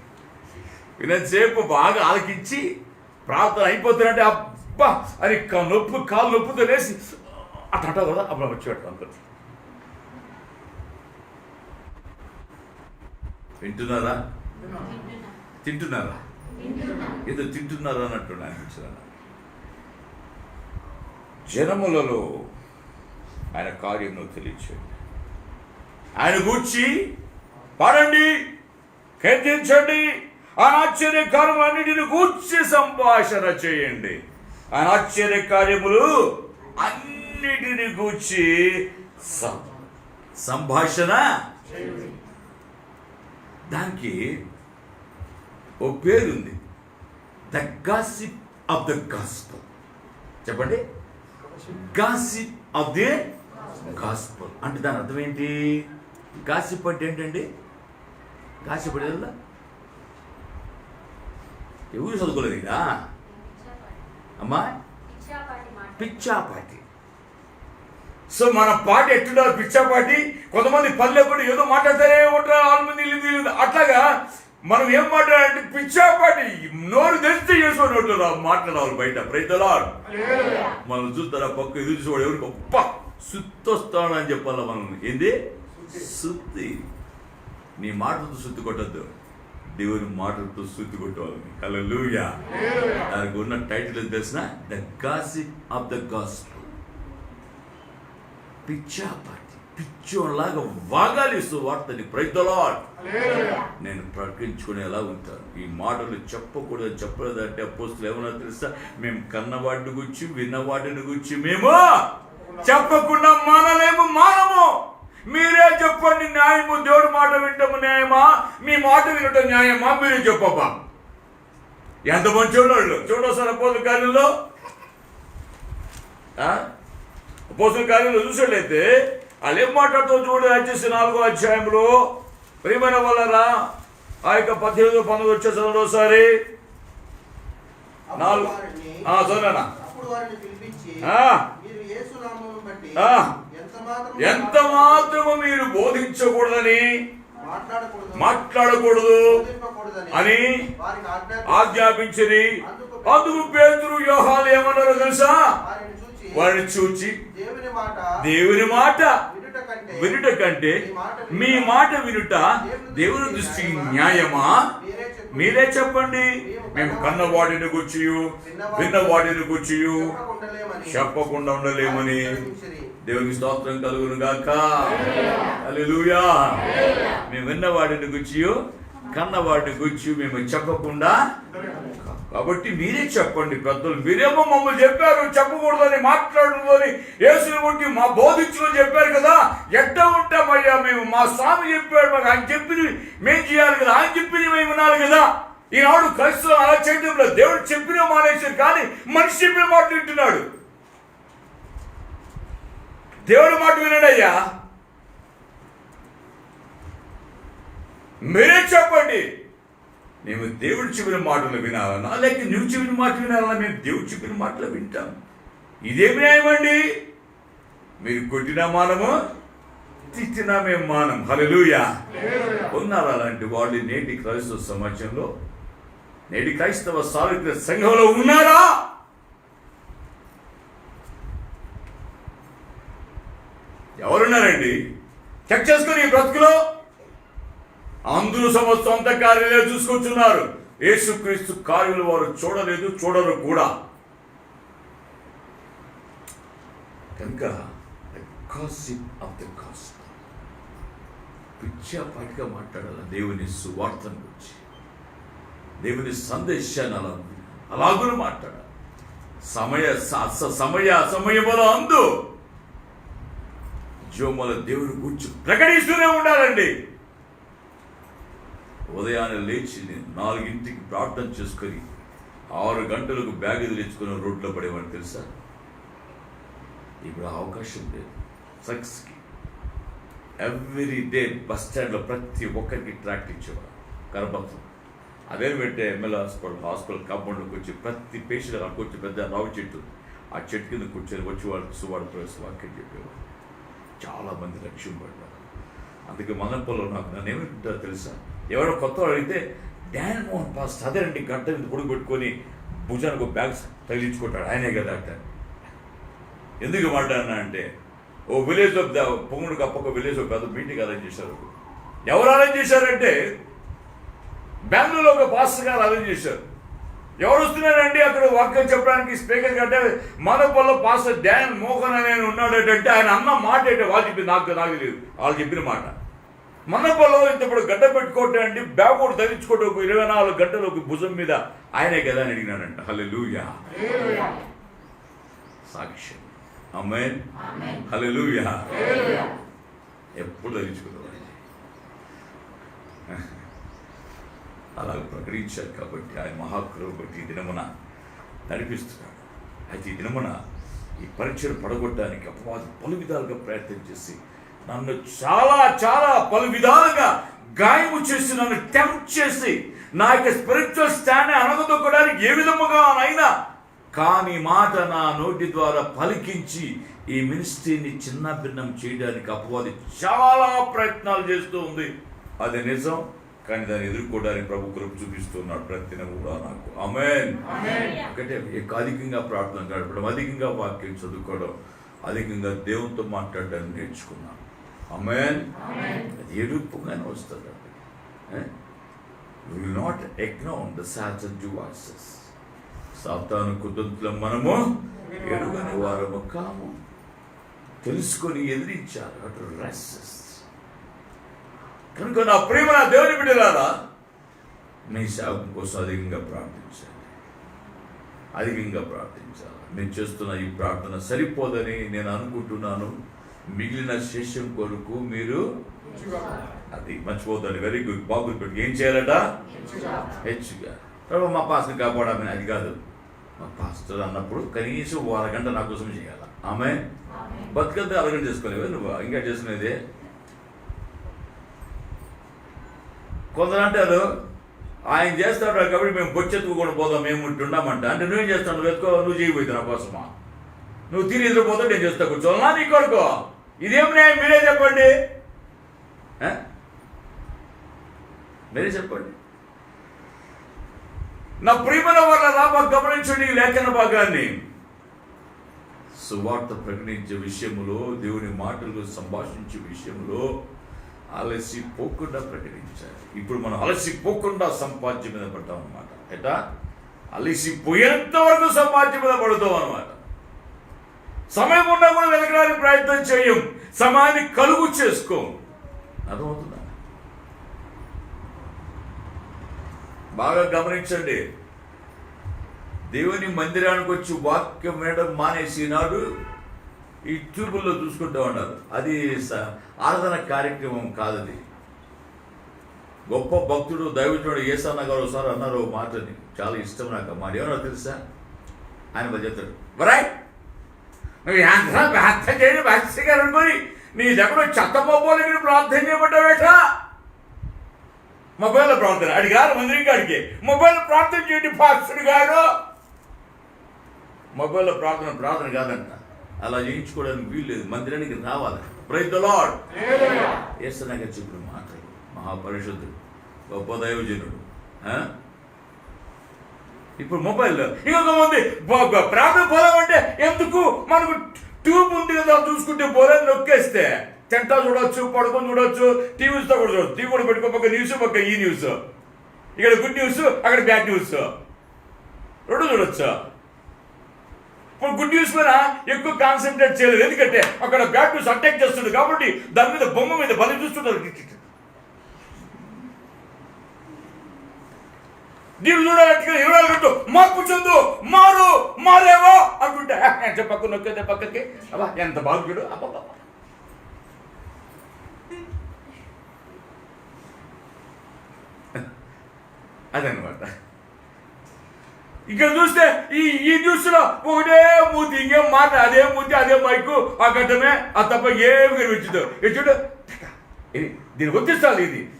వినంతసేపు బాగా ఆలకించి ప్రార్థన అయిపోతున్నట్టే అబ్బా అని కాలు నొప్పుతో లేసి అట్లా అంటావు కదా, అప్పుడు మర్చిపెట్టాను అనుకో. వింటున్నారా? తింటున్నారా? ఏదో తింటున్నారా అన్నట్టు అనిపించాను. జనములలో ఆయన కార్యమును తెలియచేయండి, ఆయన గూర్చి పాడండి, కీర్తించండి, ఆయన ఆశ్చర్య కార్యములన్నిటిని గూర్చి సంభాషణ చేయండి. ఆయన ఆశ్చర్య కార్యములు అన్నిటిని గూర్చి సంభాషణ. దానికి ఓ పేరుంది, the gossip of the gospel. చెప్పండి, గాసిప్ ఆఫ్ ది గాస్పెల్ అంటే దాని అర్థం ఏంటి? గాసిప్ అంటే ఏంటండి? గాసిప్ అంటే తెలుదా? ఎవరు చదువుకోలేదు ఇదా అమ్మా? పిచ్చాపాటి. సో మన పాట ఎట్లుండాలి? పిచ్చాపాటి. కొంతమంది పల్లె కూడా ఏదో మాట్లాడతారే ఉంటారు, 6 మంది ఇల్లు అట్లాగా మనం ఏం మాట్లాడాలంటే పిచ్చాపాటి నోరు తెరిస్తే యేసు నోట్లో మాట్లాడాలి బయట. Praise the lord. మనం చూస్తారా పక్క ఎదురు చూడ ఎవరికి గొప్ప సుత్తొస్తాడు అని చెప్పాలా మనం. ఏంది సుత్తి? నీ మాటలతో సుత్తి కొట్టద్దు, దేవుని మాటలతో సుత్తి కొట్టవాలి. హల్లెలూయా. దానికి ఉన్న టైటిల్ తెలిసిన the gossip of the gospel. పిచ్చాపాటి పిచ్చోలాగా వాగాలిస్తూ వార్తని. Praise the Lord. నేను ప్రకటించుకునేలా ఉంటాను. ఈ మాటలు చెప్పకూడదు చెప్పలేదంటే అపోస్తులు ఏమన్నా తెలుసా? మేము కన్నవాడిని గురించి విన్నవాడిని గురించి మేము చెప్పకుండా మానము. మీరే చెప్పండి, న్యాయము దేవుడి మాట వింటాము న్యాయమా, మీ మాట వినటం న్యాయమా? మీరే చెప్పబ్బా. ఎంత మంచి వాళ్ళు చూడసారి అపోస్తుల కార్యంలో. అపోస్తుల కార్యంలో చూసేట్లయితే వాళ్ళు ఏం మాట్లాడుతూ చూడు. వచ్చేసి 4వ అధ్యాయంలో ప్రియమైన వాళ్ళరా ఆ యొక్క 18-19 వచ్చే చదవసారి 4 చదవనా? ఎంత మాత్రము మీరు బోధించకూడదని మాట్లాడకూడదు అని ఆజ్ఞాపించిరి. అందుకు పేతురు యోహాను ఏమన్నారో తెలుసా? వారిని చూచి దేవుని మాట వినుట కంటే మీ మాట వినుట దేవుని దృష్టి న్యాయమా? మీరే చెప్పండి. మేము కన్నవాడిని గుర్చి విన్నవాడిని గుర్చి చెప్పకుండా ఉండలేమని. దేవునికి స్తోత్రం కలుగును గాక. హల్లెలూయా. మేము విన్నవాడిని గుర్చి కన్నవాడిని గుర్చి మేము చెప్పకుండా. కాబట్టి మీరే చెప్పండి పెద్దలు. మీరేమో మమ్మల్ని చెప్పారు చెప్పకూడదని మాట్లాడదని యేసుని బట్టి మా బోధించుకొని చెప్పారు కదా. ఎట్లా ఉంటామయ్యా మేము? మా స్వామి చెప్పాడు మాకు, ఆయన చెప్పింది మేము చేయాలి కదా, ఆయన చెప్పింది మేము వినాలి కదా. ఈనాడు క్రైస్తవులు అలా చేయడం లేదు. దేవుడు చెప్పిన మానేశారు కానీ మనిషి చెప్పిన మాట వింటున్నాడు. దేవుడి మాట వినడయ్యా. మీరే చెప్పండి. మేము దేవుడు చెప్పిన మాటలు వినాలన్నా లేక నువ్వు చెప్పిన మాట వినాలన్నా? మేము దేవుడు చెప్పిన మాటలు వింటాం. ఇదేమి న్యాయమండి? మీరు కొట్టినా మానము, తిట్టినా మేము మానం. హల్లెలూయా. ఉన్నారా అలాంటి వాళ్ళు నేటి క్రైస్తవ సమాజంలో, నేటి క్రైస్తవ సార్వత్రిక సంఘంలో ఉన్నారా? ఎవరున్నారండి? చెక్ చేసుకుని ఈ బ్రతుకులో అందరూ సొంత కార్యాలే చూసుకొచ్చున్నారు. యేసుక్రీస్తు కార్యాలు వారు చూడలేదు, చూడరు కూడా. కనుక పిచ్చాపాటిగా మాట్లాడాలి దేవుని సువార్తను గురించి, దేవుని సందేశాన్ని అలాగూ మాట్లాడాలి. సమయముల అందు జోముల దేవుని గురించి ప్రకటిస్తూనే ఉండాలండి. ఉదయాన్నే లేచి 4ంటికి ప్రార్థన చేసుకొని 6 గంటలకు బ్యాగ్ తెచ్చుకుని రోడ్లో పడేవాడిని తెలుసా? ఇప్పుడు అవకాశం లేదు. సక్స్కి ఎవ్రీ డే బస్ స్టాండ్లో ప్రతి ఒక్కరికి ట్రాక్ట్ ఇచ్చేవాడు కరపత్రం. అదే పెట్టే ఎమ్మెల్యే హాస్పిటల్ కాంపౌండ్లోకి వచ్చి ప్రతి పేషెంట్ అక్కడికి వచ్చి పెద్ద రావి చెట్టు, ఆ చెట్టు కింద కూర్చొని వచ్చి వాళ్ళకి సువార్త వాక్యం చెప్పేవాడు. చాలామంది లక్ష్యం పడ్డారు. అందుకే మదనపల్లిలో నాకు నన్ను ఏమిటో తెలుసా? ఎవరో కొత్త అడిగితే డాన్ మోహన్ పాస్టర్ అదేనండి గంట మీద పొడుగు పెట్టుకొని భుజానికి ఒక బ్యాగ్ తగిలించుకుంటాడు, ఆయనే కదా అంట. ఎందుకు మాట్లాడినా అంటే ఓ విలేజ్లో పొంగుడు కప్పక విలేజ్లో పెద్ద మీటింగ్ అరేంజ్ చేశారు. ఎవరు అరేంజ్ చేశారంటే బెంగళూరులో ఒక పాస్టర్ గారు అరేంజ్ చేశారు. ఎవరు వస్తున్నారండి అక్కడ వాక్యం చెప్పడానికి స్పీకర్ కంటే? మదనపల్లిలో పాస్టర్ డాన్ మోహన్ అనే ఉన్నాడంటే ఆయన అన్న మాట అంటే వాళ్ళు చెప్పింది నాకు తెలియదు, వాళ్ళు చెప్పిన మాట. మదనపల్లిలో ఇంతప్పుడు గడ్డ పెట్టుకోవటం అండి, బ్యాగ్ కూడా ధరించుకోవటం 24 గంటలు ఒక భుజం మీద ఆయనే కదా అని అడిగినాడంట. హల్లెలూయా. సాక్ష్యం. ఆమేన్. హల్లెలూయా. ఎప్పుడు ధరించుకునేవాడు అలా ప్రకటించారు. కాబట్టి ఆయన మహాకృప బట్టి ఈ దినమున నడిపిస్తున్నాడు. అయితే ఈ దినమున ఈ పరీక్షను పడగొట్టడానికి అపవాది పలు విధాలుగా ప్రయత్నం చేసి నన్ను చాలా చాలా పలు విధాలుగా గాయము చేసి నన్ను టెంప్ట్ చేసి నా యొక్క స్పిరిచువల్ స్టాండ్ అనగదొక్కడానికి ఏ విధముగా అయినా కానీ మాట నా నోటి ద్వారా పలికించి ఈ మినిస్ట్రీని చిన్న భిన్నం చేయడానికి అపవాది చాలా ప్రయత్నాలు చేస్తూ ఉంది. అది నిజం, కానీ దాన్ని ఎదుర్కోవడానికి ప్రభు కృప చూపిస్తున్నాడు ప్రతిదినం కూడా నాకు. ఆమేన్. ఒకటే అధికంగా ప్రార్థన గడపడం, అధికంగా వాక్యం చదువుకోవడం, అధికంగా దేవునితో మాట్లాడడానికి నేర్చుకున్నాను. ఆమేన్. అది ఎడుపుగానే వస్తుంది. Will not ignore the Satan devices. సాతాను కుతంత్రం మనము ఎరుగని వారము కాము. తెలుసుకొని ఎదిరించాలి. అటు రెసిస్ట్. కనుక నా ప్రేమ నా దేవుని బిడ్డలారా, మీ సేవకం కోసం అధికంగా ప్రార్థించాలి. అధికంగా ప్రార్థించాలి. మీరు చేస్తున్న ఈ ప్రార్థన సరిపోదని నేను అనుకుంటున్నాను. మిగిలిన శేషం కొరకు మీరు అది మర్చిపోద్దండి. Very good. బాగుంది పెట్టి ఏం చేయాలట? హెచ్చుగా. ప్రభు మా పాస్టర్ కాపాడమని అది కాదు. మా పాస్టర్ అన్నప్పుడు కనీసం ఓ అరగంట నా కోసం చేయాలి. ఆమె బతుకంతా అరగంట చేసుకోలేవు నువ్వు, ఇంకా చేసుకునేదే. కొందరు అంటారు ఆయన చేస్తాడు కాబట్టి మేము బొచ్చెత్తుకోకుండా పోదాం, మేము ఉంటున్నామంట. అంటే నువ్వేం చేస్తావు? నువ్వు ఎత్తుకో, నువ్వు చేయబోతుంది నా కోసమా? నువ్వు తిరిగి ఎదురుపోతావు, నేను చేస్తా కూర్చోవాలా నీ కొడుకో? ఇదేం న్యాయం? మీరే చెప్పండి, మీరే చెప్పండి. నా ప్రియమైన వాళ్ళ రాబా గమనించండి ఈ లేఖన భాగాన్ని. సువార్త ప్రకటించే విషయంలో, దేవుని మాటలు సంభాషించే విషయంలో అలసిపోకుండా ప్రకటించాలి. ఇప్పుడు మనం అలసిపోకుండా సంపాద్యం మీద పడతాం అన్నమాట. ఎట్లా? అలసిపోయేంత వరకు సంపాద్యం మీద పడుతాం అన్నమాట. సమయం ఉన్నా కూడా వెతకడానికి ప్రయత్నం చేయం, సమయాన్ని కలుగు చేసుకోం. అర్థమవుతుందా? బాగా గమనించండి. దేవుని మందిరానికి వచ్చి వాక్యం వినడం మానేసి నాడు ఈ ట్యూబుల్లో చూసుకుంటూ ఉన్నారు. అది ఆరాధన కార్యక్రమం కాదది. గొప్ప భక్తుడు దైవజనుడు యేసన్న గారు ఒకసారి అన్నారు మాటని, చాలా ఇష్టం నాకు. మాట ఏమన్నా తెలుసా? ఆయన వాళ్ళు చెప్తాడు, బరాయ్ నువ్వు ప్రార్థన చేయడం భక్తిగా అనుకొని నీ దగ్గర చెత్త మొబైల్ ప్రార్థన చేయబడ్డావేట. మొబైల్లో ప్రార్థన అడిగారు మందిరం కాడికి. మొబైల్లో ప్రార్థన చేయండి పాస్టర్ గారు. మొబైల్లో ప్రార్థన కాదంట. అలా చేయించుకోవడానికి వీలు లేదు. మందిరానికి రావాలి. Praise the lord. యేసన్న గారు చెప్పిన మాటలు, మహాపరిశుద్ధుడు, గొప్ప దైవజనుడు. ఇప్పుడు మొబైల్లో ఇంకొకమంది ప్రార్థన పోదామంటే ఎందుకు? మనకు ట్యూబ్ ఉంది కదా, చూసుకుంటే పోలేని నొక్కేస్తే తింటా చూడొచ్చు, పడుకొని చూడొచ్చు, టీవీస్తో కూడా చూడొచ్చు. టీవీ కూడా పెట్టుకో, పక్క న్యూస్, పక్క ఈ న్యూస్, ఇక్కడ గుడ్ న్యూస్, అక్కడ బ్యాడ్ న్యూస్, రెండు చూడొచ్చు. ఇప్పుడు గుడ్ న్యూస్ మీద ఎక్కువ కాన్సన్ట్రేట్ చేయలేదు, ఎందుకంటే అక్కడ బ్యాడ్ న్యూస్ అటాక్ చేస్తుంది కాబట్టి దాని మీద బొమ్మ మీద బలి చూస్తున్నారు. దీన్ని చూడాలంటే 24 గంటలు మార్పు చెందు, మారేవో అంటుంటే పక్క నొక్కేదే పక్కకి. అబ్బా ఎంత బాగుడు. అబ్బా అదనమాట. ఇక్కడ చూస్తే ఈ న్యూస్ లో ఒకటే మూతి, ఇంకేం మాట, అదే మూతి, అదే మైకు, ఆ గడ్డమే, ఆ తప్ప ఏమి కనిపించదు. చూడు దీన్ని వచ్చేస్తాను,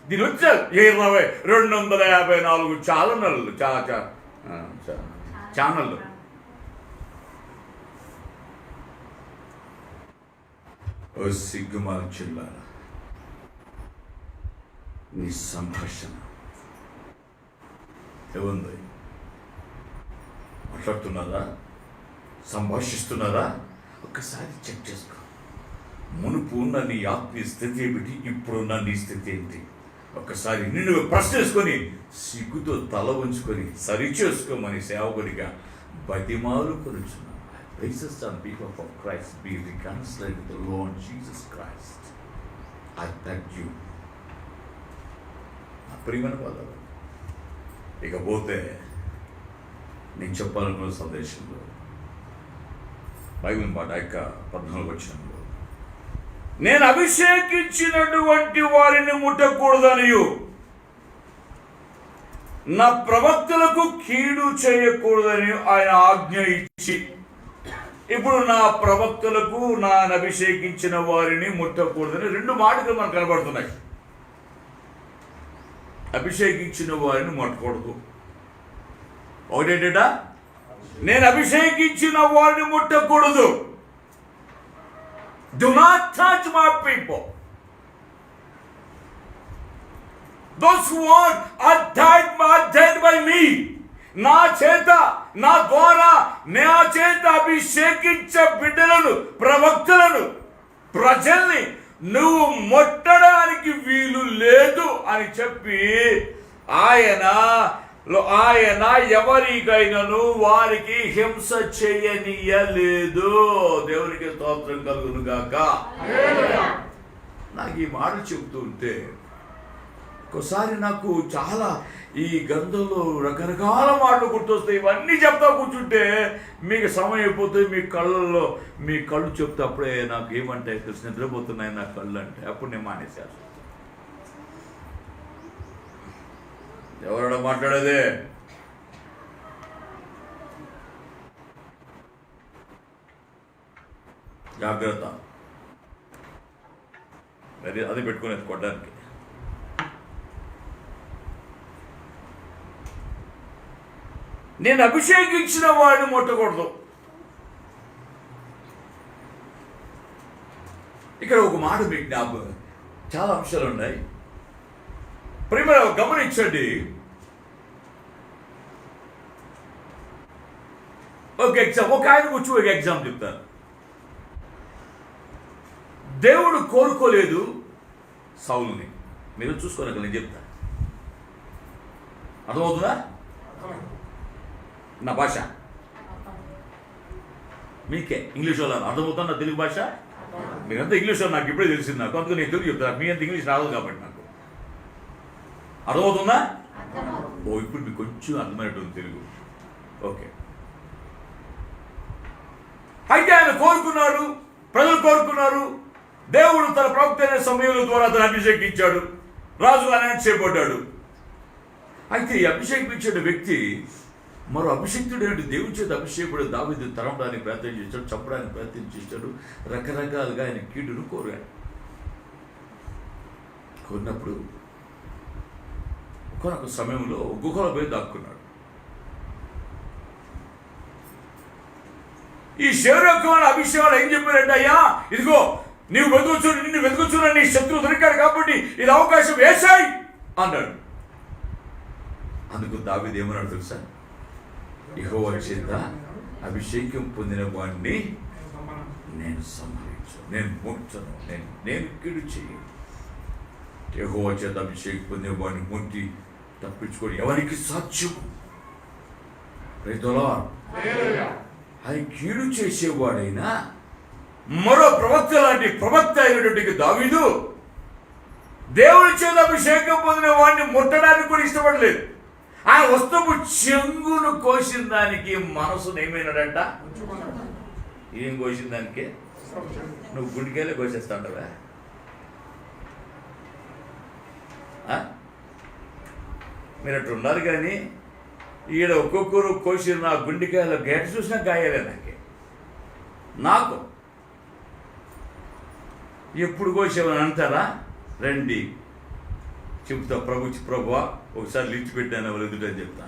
దీన్ని వచ్చారు 254 ఛానళ్ళు, ఛానళ్ళు. ఓ సిగ్గుమాల చిల్లారా, నీ సంభాషణ ఏముంది? మాట్లాడుతున్నారా? సంభాషిస్తున్నారా? ఒక్కసారి చెక్ చేసుకో. మునుపు ఉన్న నీ ఆత్మీయ స్థితి ఏమిటి, ఇప్పుడున్న నీ స్థితి ఏంటి? ఒక్కసారి నిన్ను ప్రశ్నించుకొని సిగ్గుతో తల ఉంచుకొని సరి చేసుకోమని సేవకుడిగా బతిమాలు కొనుచున్నాను. Praises on behalf of Christ be reconciled with the Lord Jesus Christ. I thank you. ప్రియమైన వాళ్ళు, ఇకపోతే నేను చెప్పాలనుకున్న సందేశంలో బైబిల్ మాట 14వ వచనంలో, నేను అభిషేకించినటువంటి వారిని ముట్టకూడదనియు నా ప్రవక్తలకు కీడు చేయకూడదని ఆయన ఆజ్ఞ ఇచ్చి, ఇప్పుడు నా ప్రవక్తలకు నా అభిషేకించిన వారిని ముట్టకూడదని 2 మాటలు మనకు కనబడుతున్నాయి. అభిషేకించిన వారిని ముట్టకూడదు. ఒకటేట, నేను అభిషేకించిన వారిని ముట్టకూడదు. Do not touch my people. those who are ordained by me, నా చేత, నా ద్వారా, నా చేత అభిషేకించే బిడ్డలను, ప్రవక్తలను, ప్రజల్ని నువ్వు ముట్టడానికి వీలు లేదు అని చెప్పి ఆయన ఎవరికైనాను వారికి హింస చేయనీయలేదు. దేవునికి స్తోత్రం కలుగును గాక. నాకు ఈ మాట చెబుతూ ఉంటే ఒకసారి నాకు చాలా ఈ గంధంలో రకరకాల మాటలు గుర్తొస్తాయి. ఇవన్నీ చెప్తా కూర్చుంటే మీకు సమయం అయిపోతుంది. మీ కళ్ళు చెప్తే అప్పుడే నాకు ఏమంటాయి తెలిసి నిద్రపోతున్నాయి నా కళ్ళు అంటే అప్పుడు నేను మానేశాను. ఎవరో మాట్లాడేదే జాగ్రత్త, అది పెట్టుకునేది కొట్టడానికి. నేను అభిషేకించిన వాడిని ముట్టకూడదు. ఇక్కడ ఒక మాట మీకు జ్ఞాపకం, చాలా అంశాలు ఉన్నాయి. ప్రేమలో గమనించండి. ఒక ఆయన కూర్చో ఒక ఎగ్జామ్ చెప్తాను. దేవుడు కోరుకోలేదు సౌలుని. మీరు చూసుకోలేక నేను చెప్తాను. అర్థమవుతుందా నా భాష? మీకే ఇంగ్లీష్ వాళ్ళు అర్థమవుతుందా తెలుగు భాష? మీరంతా ఇంగ్లీష్ వాళ్ళు నాకు ఇప్పుడే తెలిసింది. నాకు అందుకు నేను తెలుగు చెప్తాను. మీ అంత ఇంగ్లీష్ రాదు కాబట్టి నాకు అర్థమవుతుందా? ఇప్పుడు మీకు కొంచెం అర్థమైనట్టుంది తెలుగు. ఓకే. అయితే ఆయన కోరుకున్నాడు, ప్రజలు కోరుకున్నారు. దేవుడు తన ప్రవక్త అయిన సమయంలో ద్వారా తను అభిషేకించాడు, రాజుగా ఆయన చేపట్టాడు. అయితే ఈ అభిషేకించిన వ్యక్తి మరో అభిషేక్తుడు ఏంటి? దేవుని చేత అభిషేకుడు దావీదు తరమడానికి ప్రయత్నం చేశాడు, చంపడానికి ప్రయత్నం చేశాడు, రకరకాలుగా ఆయన కీడును కోరాడు. కోరినప్పుడు ఒకనొక సమయంలో గుహలో పోయి దాక్కున్నాడు. ఈ శరీరమైన అభిషేకాలు ఏం చెప్పారంటే, అయ్యా ఇదిగో నీవు నిన్ను వెతుకుచున్న నీ శత్రువు దొరికాడు కాబట్టి ఇది అవకాశం వేసాయి అన్నాడు. అందుకు దావీదు ఏమన్నాడు తెలుసా? యెహోవా చేత అభిషేకం పొందిన వాడిని నేను సంహరించను, నేను ముట్టను, నేను కీడు చేయను. యెహోవా చేత అభిషేకం పొందిన వాడిని ముట్టి తప్పించుకొని ఎవరికి సాధ్యం? ఆయన కీడు చేసేవాడైనా మరో ప్రవక్త లాంటి ప్రవక్త అయినటువంటి దావీదు దేవుని చేత అభిషేకం పొందిన వాడిని ముట్టడానికి కూడా ఇష్టపడలేదు. ఆ వస్తువు చెంగును కోసిన దానికి మనసును ఏమైనాడంట? ఏం కోసిన దానికి? నువ్వు గుండెకాయలే కోసేస్తా ఉంటావా? మీరు అట్లా ఉన్నారు. కానీ ఈడ ఒక్కొక్కరు కోసిన నా గుండెకాయల గేట చూసినా గాయాలే నాకు. ఎప్పుడు కోసేవని అంటారా? రండి చెప్తా. ప్రభువా ఒకసారి లిస్ట్ పెట్టాను వాళ్ళ ఎదుటని చెప్తా.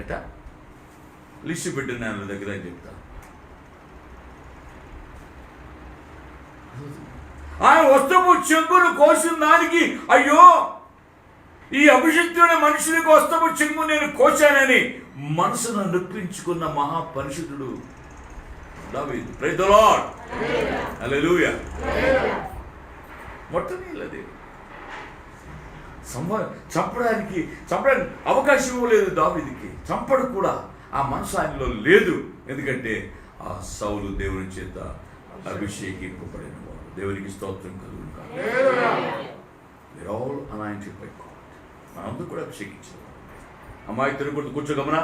ఎట్టా లిస్ట్ పెట్టాను వాళ్ళ దగ్గర అని చెప్తా. ఆయన వస్తువు చెంగును కోసిన దానికి అయ్యో ఈ అభిషిక్తుడైన మనుషునికి వస్తువు చెంగు నేను కోశానని మనసును నొప్పించుకున్న మహాపరిశుద్ధుడు దావీదు. ప్రైజ్ ది లార్డ్, హల్లెలూయా. మొట్టమొదటి చంపడానికి అవకాశం ఇవ్వలేదు దావీదుకి. చంపడు కూడా ఆ మనసు ఆయనలో లేదు. ఎందుకంటే ఆ సౌలు దేవుని చేత అభిషేకింపబడిన వాడు. దేవునికి స్తోత్రం కలుగును గాక. We're all anointed by God. మనందరూ కూడా అభిషేకించారు. అమ్మాయి తిరుగుడు కూర్చోగమనా?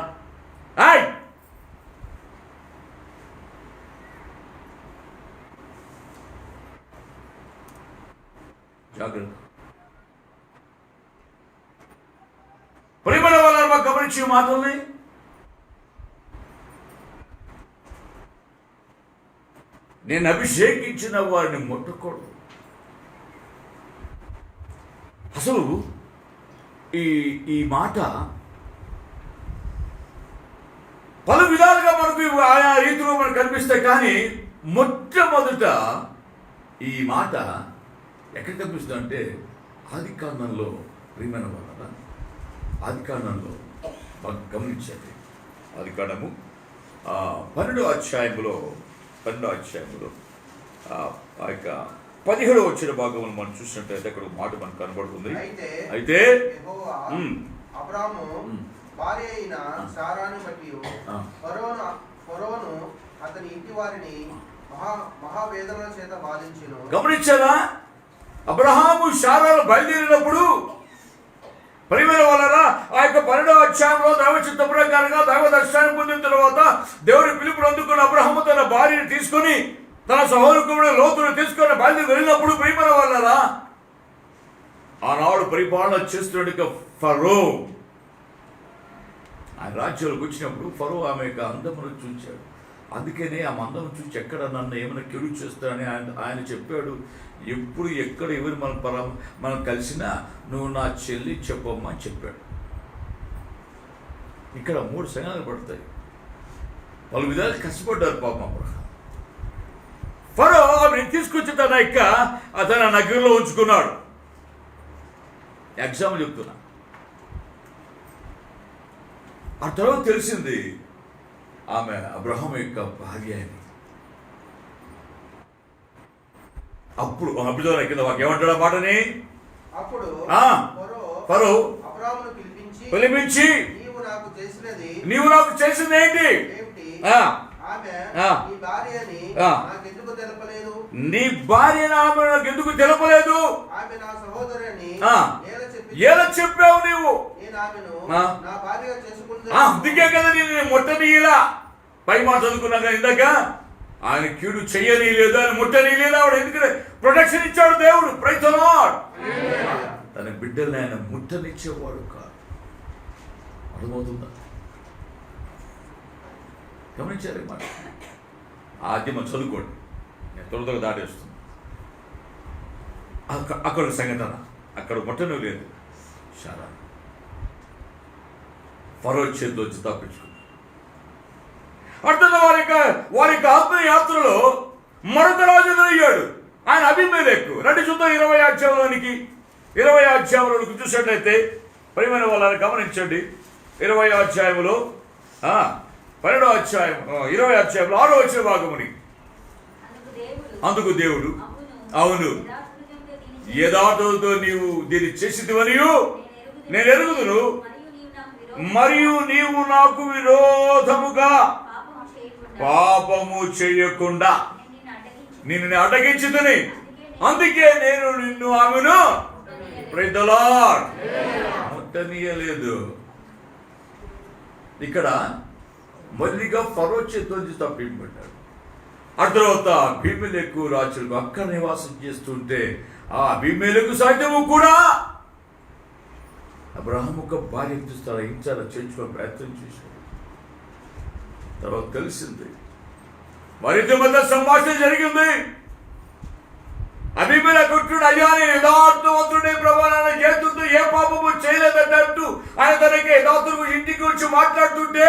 జాగ్రత్త. ప్రేమల వల్ల మాకు గమనించే మాటల్ని నేను అభిషేకించిన వారిని ముట్టకూడదు. అసలు ఈ మాట పలు విధాలుగా మనకు ఆయా రీతిలో మనకు కనిపిస్తాయి. కానీ మొట్టమొదట ఈ మాట ఎక్కడ కనిపిస్తుంది అంటే ఆది కాండంలో ప్రియమైన వాళ్ళ ఆది కాండంలో గమనించండి. ఆది కాండము 12వ అధ్యాయంలో ఆ యొక్క 17వ వచ్చిన భాగమును మనం చూసినట్లయితే అక్కడ ఒక మాట మనకు కనబడుతుంది. అయితే అబ్రాము భార్య అయిన శారాను బట్టి ఫరోను అతని ఇంటి వారిని మహావేదనల చేత బాధించెను. గమనించారా? అబ్రహాము శారాను బయలుదేరినప్పుడు ప్రియమైన వాళ్ళరా ఆ యొక్క 12వ అధ్యాయంలో దైవ చిత్త ప్రకారంగా దైవ దర్శనాన్ని పొందిన తర్వాత దేవుని పిలుపుని అందుకున్న అబ్రహాము తన భార్యని తీసుకొని తన సహోదరుడు లోతును తీసుకొని బయలుదేరి వెళ్ళినప్పుడు ప్రియమైన వాళ్ళరా ఆనాడు పరిపాలన చేస్తున్న ఫరో ఆయన రాజ్యాలకు వచ్చినప్పుడు ఫరో ఆమె యొక్క అందమును చూచాడు. అందుకనే ఆ అందం చూసి ఎక్కడ నన్ను ఏమైనా కెడు చేస్తానని ఆయన చెప్పాడు. ఎప్పుడు ఎక్కడ ఎవరు మనం కలిసినా నువ్వు నా చెల్లి చెప్పమ్మా అని చెప్పాడు. ఇక్కడ 3 సంఘాలు పడతాయి. పలు విధాలు కష్టపడ్డారు పాపం అబ్రహాం. ఫరో ఆమెను తీసుకొచ్చి తన నగరంలో ఉంచుకున్నాడు. ఎగ్జాంపుల్ చెప్తున్నా. ఆ తర్వాత తెలిసింది ఆమె అబ్రహాం యొక్క భార్య అని. అప్పుడు కింద ఏమంటాడు ఆ మాటని? అప్పుడు ఫరో పిలిపించి నీవు నాకు చేసింది ఏంటి? నీ భార్యని ఆమె నాకు ఎందుకు తెలపలేదు? ఎలా చెప్పావు నీవు? అందుకే కదా నేను ముట్టనీయలా. పై మాట చదువుకున్నాక ఇందాక ఆయన కీడు చెయ్యనీయలేదు, ఆయన ముట్టనీయలేదు. ఆవిడ ఎందుకంటే ప్రొటెక్షన్ ఇచ్చాడు దేవుడు. Praise the lord. తన బిడ్డల్ని ఆయన ముట్టనిచ్చేవాడు కాదు. అర్థమవుతుందా? గమనించారు మాట. ఆద్యం చదువుకోండి, నేను త్వరగా దాటేస్తుంది. అక్కడ సంఘటన, అక్కడ ముట్టను లేదు. చాలా ఫరో చేతిలో వచ్చి తప్పించుకుంది. అర్థం వారి యొక్క ఆత్మయాత్రలో మరొక రాజు ఎదురయ్యాడు. ఆయన అబీమెలెకు. రండి చూద్దాం 20వ అధ్యాయంలోకి చూసినట్లయితే ప్రియమైన వాళ్ళని గమనించండి. 20వ అధ్యాయంలో 12వ అధ్యాయం 20వ అధ్యాయంలో 6వ వచ్చిన భాగముని. అందుకు దేవుడు అవును యథార్థతతో నీవు దీన్ని చేసిదివనియు నేను ఎరుగుదును, మరియు నీవు నాకు విరోధముగా పాపము చేయకుండా నిన్ను అడ్డగించుతుని, అందుకే నేను నిన్ను ఆమెను ప్రైజ్ ది లార్డ్ ముట్టనీయలేదు. ఇక్కడ మొదటిగా ఫరో చేతిలోంచి తప్పింపడ్డాడు. ఆ తర్వాత అబీమెలెకు రాజులకు అక్కడ నివాసం చేస్తుంటే ఆ అబీమెలెకు సైతము కూడా అబ్రహాము ఒక భార్య హింసాలు చేర్చుకునే ప్రయత్నం చేశాడు. తర్వాత తెలిసింది వారిద్దరి మధ్య సంభాషణ జరిగింది. అబీమెలెకు అయ్యా నేను యథార్థవంతుడే ప్రభు, ఆయన చేస్తుంటే ఏ పాపము చేయలేదన్నట్టు ఆయన తనకి యథార్థుడు ఇంటికి వచ్చి మాట్లాడుతుంటే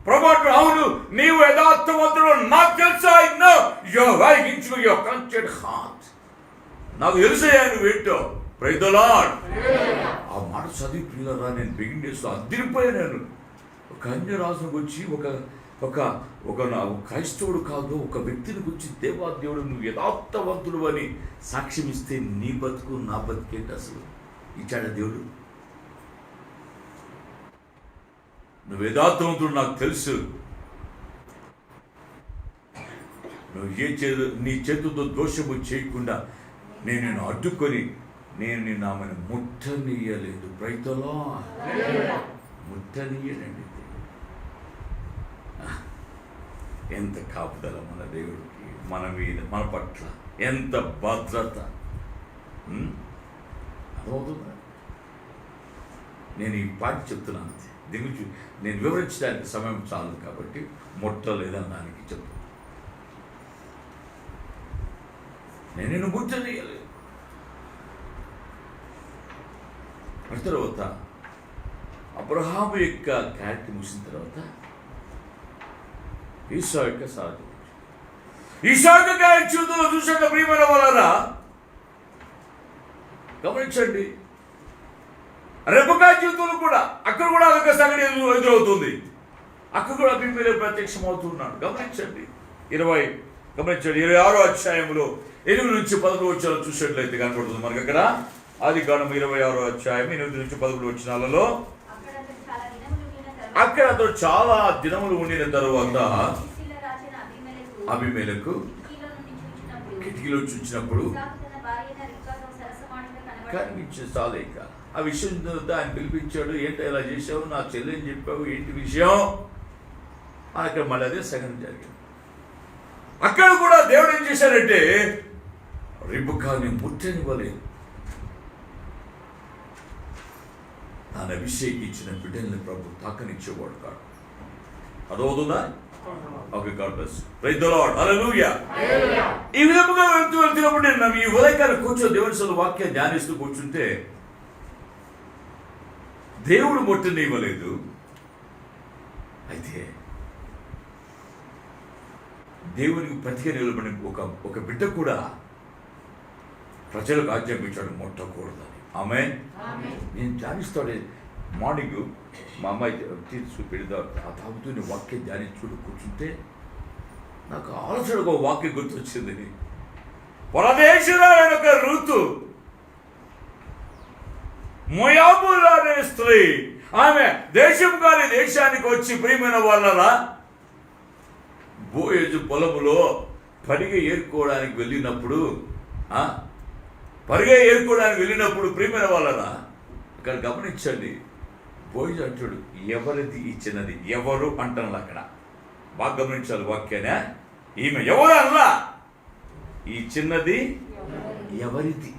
ప్రభు అవును నీవు యథార్థవంతుడు, నాకు తెలుసా నాకు తెలుసయ్యా నువ్వు ఏంటో. Praise the lord. ఆ మాట చదివి పిల్లరా నేను బిగిన్ డేస్లో అదిరిపోయాను. ఒక అన్యరాజునికి వచ్చి ఒక క్రైస్తవుడు కాదు ఒక వ్యక్తిని గురించి దేవాదేవుడు నువ్వు యథార్థవంతుడు అని సాక్ష్యం ఇస్తే నీ బతుకు నా బతుకేంటి అసలు ఇచ్చాడా దేవుడు? నువ్వు యథార్థవంతుడు నాకు తెలుసు, నువ్వు నీ చేతులతో దోషము చేయకుండా నేను నిన్ను అడ్డుకొని నేను నిన్ను ఆమెను ముట్టనీయలేదు. Praise the Lord. ముట్టనీయనండి. ఎంత కాపుదల మన దేవుడికి, మన మీద, మన పట్ల ఎంత భద్రత. అర్థమవుతుందా? నేను ఈ పాట చెప్తున్నాను. దీని గురించి నేను వివరించడానికి సమయం చాలు కాబట్టి ముట్టలేదని దానికి చెప్తాను. నేను నిన్ను ముట్టనీయలేదు. తర్వాత అబ్రహాము యొక్క క్యారెక్టర్ ముగిసిన తర్వాత ఇస్సాకు సాగు. ఇస్సాకు క్యారెక్టర్ చూసాక ప్రియమైన వాళ్ళరా గమనించండి, రెబెకా జీవితంలో కూడా అక్కడ కూడా అదొక సంగతి ఎదురవుతుంది. అక్కడ కూడా అబీమెలెకు ప్రత్యక్షం అవుతున్నాడు. గమనించండి 26వ అధ్యాయంలో 8 నుంచి 11 వచనాలు చూసినట్లయితే కనపడుతుంది మనకి. అక్కడ ఆదికాండం 26వ అధ్యాయం 8 నుంచి 11 వచనాలలో అక్కడ అతడు చాలా దినములు ఉండిన తరువాత అబీమెలెకు కిటికీలో చూచినప్పుడు కనిపించే చాలేక ఆ విషయం ఆయన పిలిపించాడు. ఏంటో ఇలా చేసావు, నా చెల్లెని చెప్పావు, ఏంటి విషయం? అక్కడ మళ్ళీ అదే సగం జరిగింది. అక్కడ కూడా దేవుడు ఏం చేశాడంటే రిబెకాని ముట్టనివ్వలేదు. తాను అభిషేకించిన బిడ్డల్ని ప్రభు తాకనిచ్చేవాడు కాదు. అదవుతుందా? Okay, God bless. Praise the Lord. Hallelujah. ఈ విధముగా వెళ్తున్నప్పుడు నేను ఈ ఉదయకాలం కూర్చొని దేవుని సొంత వాక్యాన్ని ధ్యానిస్తూ కూర్చుంటే దేవుడు ముట్టనివ్వలేదు. అయితే దేవునికి ప్రతిగా నిలబడిన ఒక బిడ్డ కూడా ప్రజలకు ఆజ్ఞాపించాడు ముట్టకూడదని. ఆమేన్. నేను ధ్యానిస్తాడే మార్నింగ్ మా అమ్మాయి తీర్చు పెడదా ఆ తాగుతూనే వాక్యం ధ్యానించుకుంటూ కూర్చుంటే నాకు ఆలోచన ఒక వాక్యం గుర్తొచ్చింది. పరదేశురాలైన ఒక రూతు, మోయాబురాలైన స్త్రీ, ఆమె దేశం కాని దేశానికి వచ్చి ప్రియమైన వాళ్ళరా బోయజు పొలములో పరిగె ఏరుకోవడానికి వెళ్ళినప్పుడు ప్రియమైన వాళ్ళరా ఇక్కడ గమనించండి. బోయజు అంటాడు, ఎవరిది ఈ చిన్నది? ఎవరు అంటాను అక్కడ బాగా గమనించాలి వాక్యాన్ని. ఈమె ఎవరు అన్నా, ఈ చిన్నది ఎవరిది,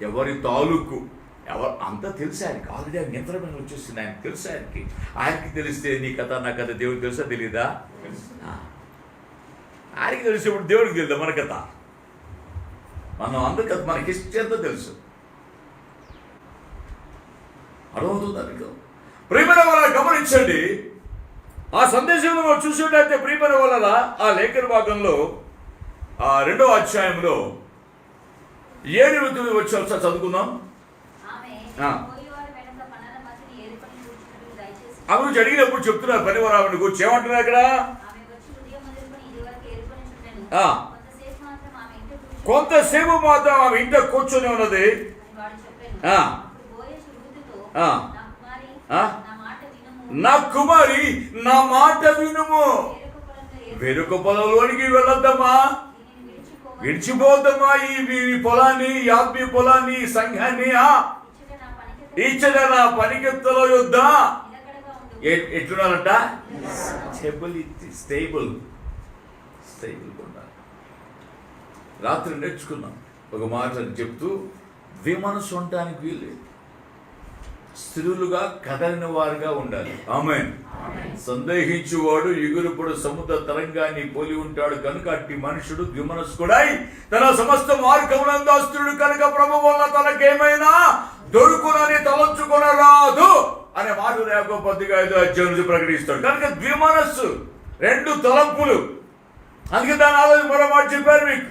ఎవరి తాలూకు, ఎవరు అంతా తెలుసు ఆయనకి. ఆల్రెడీ ఆయన నిద్రమైన వచ్చేస్తుంది, ఆయనకి తెలుసు. ఆయనకి తెలిస్తే నీ కథ నా కథ దేవుడికి తెలుసా తెలీదా? ఆయనకి తెలిసేప్పుడు దేవుడికి తెలుదా మన కథ? మనం అందరి కథ మనకి ఇష్టంతో తెలుసు. అర్థమవుతుందా మీకు? ప్రియమైన వాళ్ళ గమనించండి. ఆ సందేశంలో మనం చూసినట్లయితే ప్రియమైన వాళ్ళ ఆ లేఖన భాగంలో 2వ అధ్యాయంలో 7-9 వచ్చి చదువుకుందాం. అవి జరిగినప్పుడు చెప్తున్నారు పనివరావుని గురించి. ఏమంటున్నారు అక్కడ? కొంతసేపు మాత్రం ఆమె ఇంట కూర్చొని ఉన్నది. నా కుమారి నా మాట వినుము, వేరొక పొలంలోనికి వెళ్ళొద్దమ్మా, విడిచిపోద్దమ్మా ఈ పొలాన్ని, ఆత్మీయ పొలాన్ని, సంఘాన్ని ఇచ్చట నా పనికెత్తలో యుద్ధ ఎట్లున్నారంట? స్టేబుల్ ఉండాలి. రాత్రి నేర్చుకున్నాం ఒక మాట చెప్తూ, విమనసు ఉండటానికి వీలు, స్త్రీలుగా కదలిన వారుగా ఉండాలి. ఆమేన్. సందేహించువాడు ఎగురుపుడు సముద్ర తరంగాన్ని పోలి ఉంటాడు కనుక అట్టి మనుషుడు ద్విమనస్కుడై తన సమస్త మార్గమునందు అస్థిరుడు కనుక ప్రభువు వల్ల తనకేమైనా దొరుకునని తలంచుకొనరాదు అనే మాట యాకోబు పత్రిక 5వ అధ్యాయం ప్రకటిస్తాడు. కనుక ద్విమనస్సు, 2 తలంపులు. అందుకే దాని ఆలోచన మరో మాట చెప్పారు మీకు.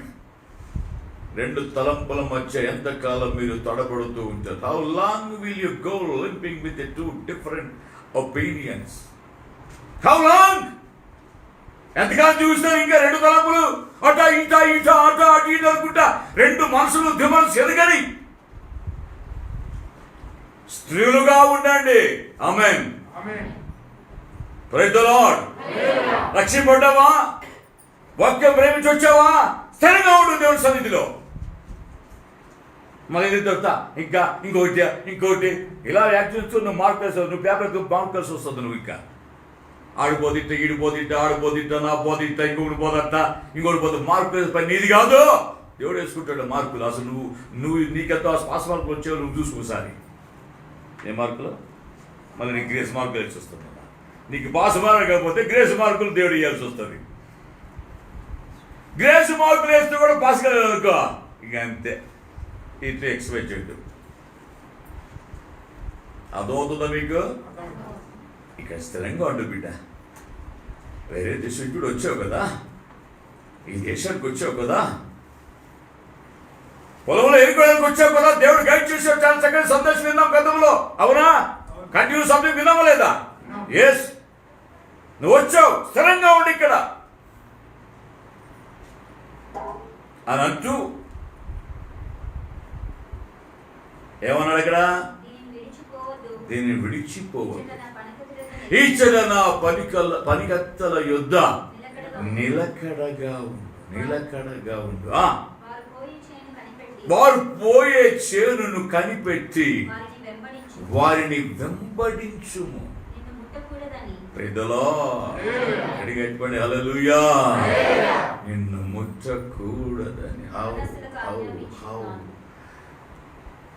2 తలంపుల మధ్య ఎంతకాలం మీరు తడబడుతూ ఉంటారు? How long will you go limping with 2 different opinions? How long? ఎంతకాలం చూస్తారు? ఇంకా 2 తలంపులు, అట ఇట ఇట అట అటు ఇటు అనుకుంటా 2 మనసులు ద్విమనస్సు ఎదగని స్త్రీలుగా ఉండండి. ఆమేన్. Praise the Lord. రక్షింపడ్డావా? వాక్యం ప్రేమించి వచ్చావా? స్థిరంగా ఉండు దేవుని సన్నిధిలో. మళ్ళీ దొరుకుతా ఇంకా ఇంకోటి ఇలా యాక్చువల్స్ నువ్వు మార్క్ వేస్తావు, నువ్వు పేపర్కి మార్క్ కలిసి వస్తుంది. నువ్వు ఇంకా ఆడిపోదిట్ట, ఈడిపోదిట్ట, ఆడిపోదిట్ట, నా పోదిట్ట, ఇంకొకటి పోదట్ట, ఇంకోటి పోతే మార్క్ వేసే పని నీది కాదు. దేవుడు వేసుకుంటాడు మార్కులు. అసలు నువ్వు నీకెంతో పాస్ మార్కులు వచ్చావు నువ్వు చూసుకోసారి. ఏ మార్కులు? మళ్ళీ నీకు గ్రేస్ మార్కులు వేసి వస్తుంది. నీకు పాస్ మార్కులు కాకపోతే గ్రేస్ మార్కులు దేవుడు ఇవ్వాల్సి వస్తుంది. గ్రేస్ మార్కులు వేస్తే కూడా పాస్ కాలేదనుకో ఇక అంతే, ఇట్లా ఎక్స్పెక్ట్ చేయదు. అర్థమవుతుందా మీకు? ఇక స్థిరంగా ఉండు బిడ్డ. వేరే దేశం కూడా వచ్చావు కదా, ఈ దేశానికి వచ్చావు కదా, పొలంలో ఎరుకోవడానికి వచ్చావు కదా, దేవుడు గైడ్ చేసావు, చాలా చక్కటి సందేశం విన్నాం గతంలో, అవునా? కంటిన్యూ సబ్జెక్ట్ విన్నామా లేదా? ఎస్, నువ్వు వచ్చావు, స్థిరంగా ఉండి ఇక్కడ అని అంటూ ఏమన్నాడు ఇక్కడ? దీన్ని విడిచిపోవద్దు, ఈచర నా పనికత్తల యుద్ధ నిలకడగా ఉండు. వారు పోయే చేనును కనిపెట్టి వారిని వెంబడించుము. అడిగట్టుకోండి, హల్లెలూయా. నిన్ను ముట్టకూడదని.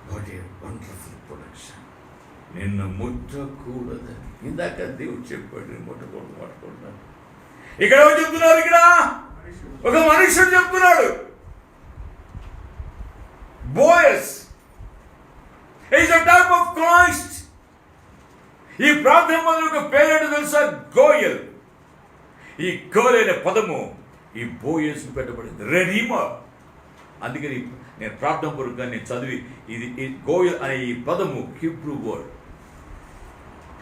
What a wonderful production. నిన్ను ముట్టకూడదని ఇందాక దేవుడు చెప్పాడు, ముట్టకూడదు. ఇక్కడ ఎవరు చెప్తున్నారు? ఇక్కడ ఒక మనుషుడు చెప్తున్నాడు. బోయస్ is a type of Christ. ఈ ప్రార్థన మొదలు పేరేంటో తెలుసా? గోయల్. ఈ గోయల్ అనే పదము ఈ బోయస్ పెట్టబడింది, రెడీమర్. అందుకని నేను ప్రార్థన పూర్వకంగా నేను చదివి ఇది గోయల్ అనే ఈ పదము హీబ్రూ వర్డ్,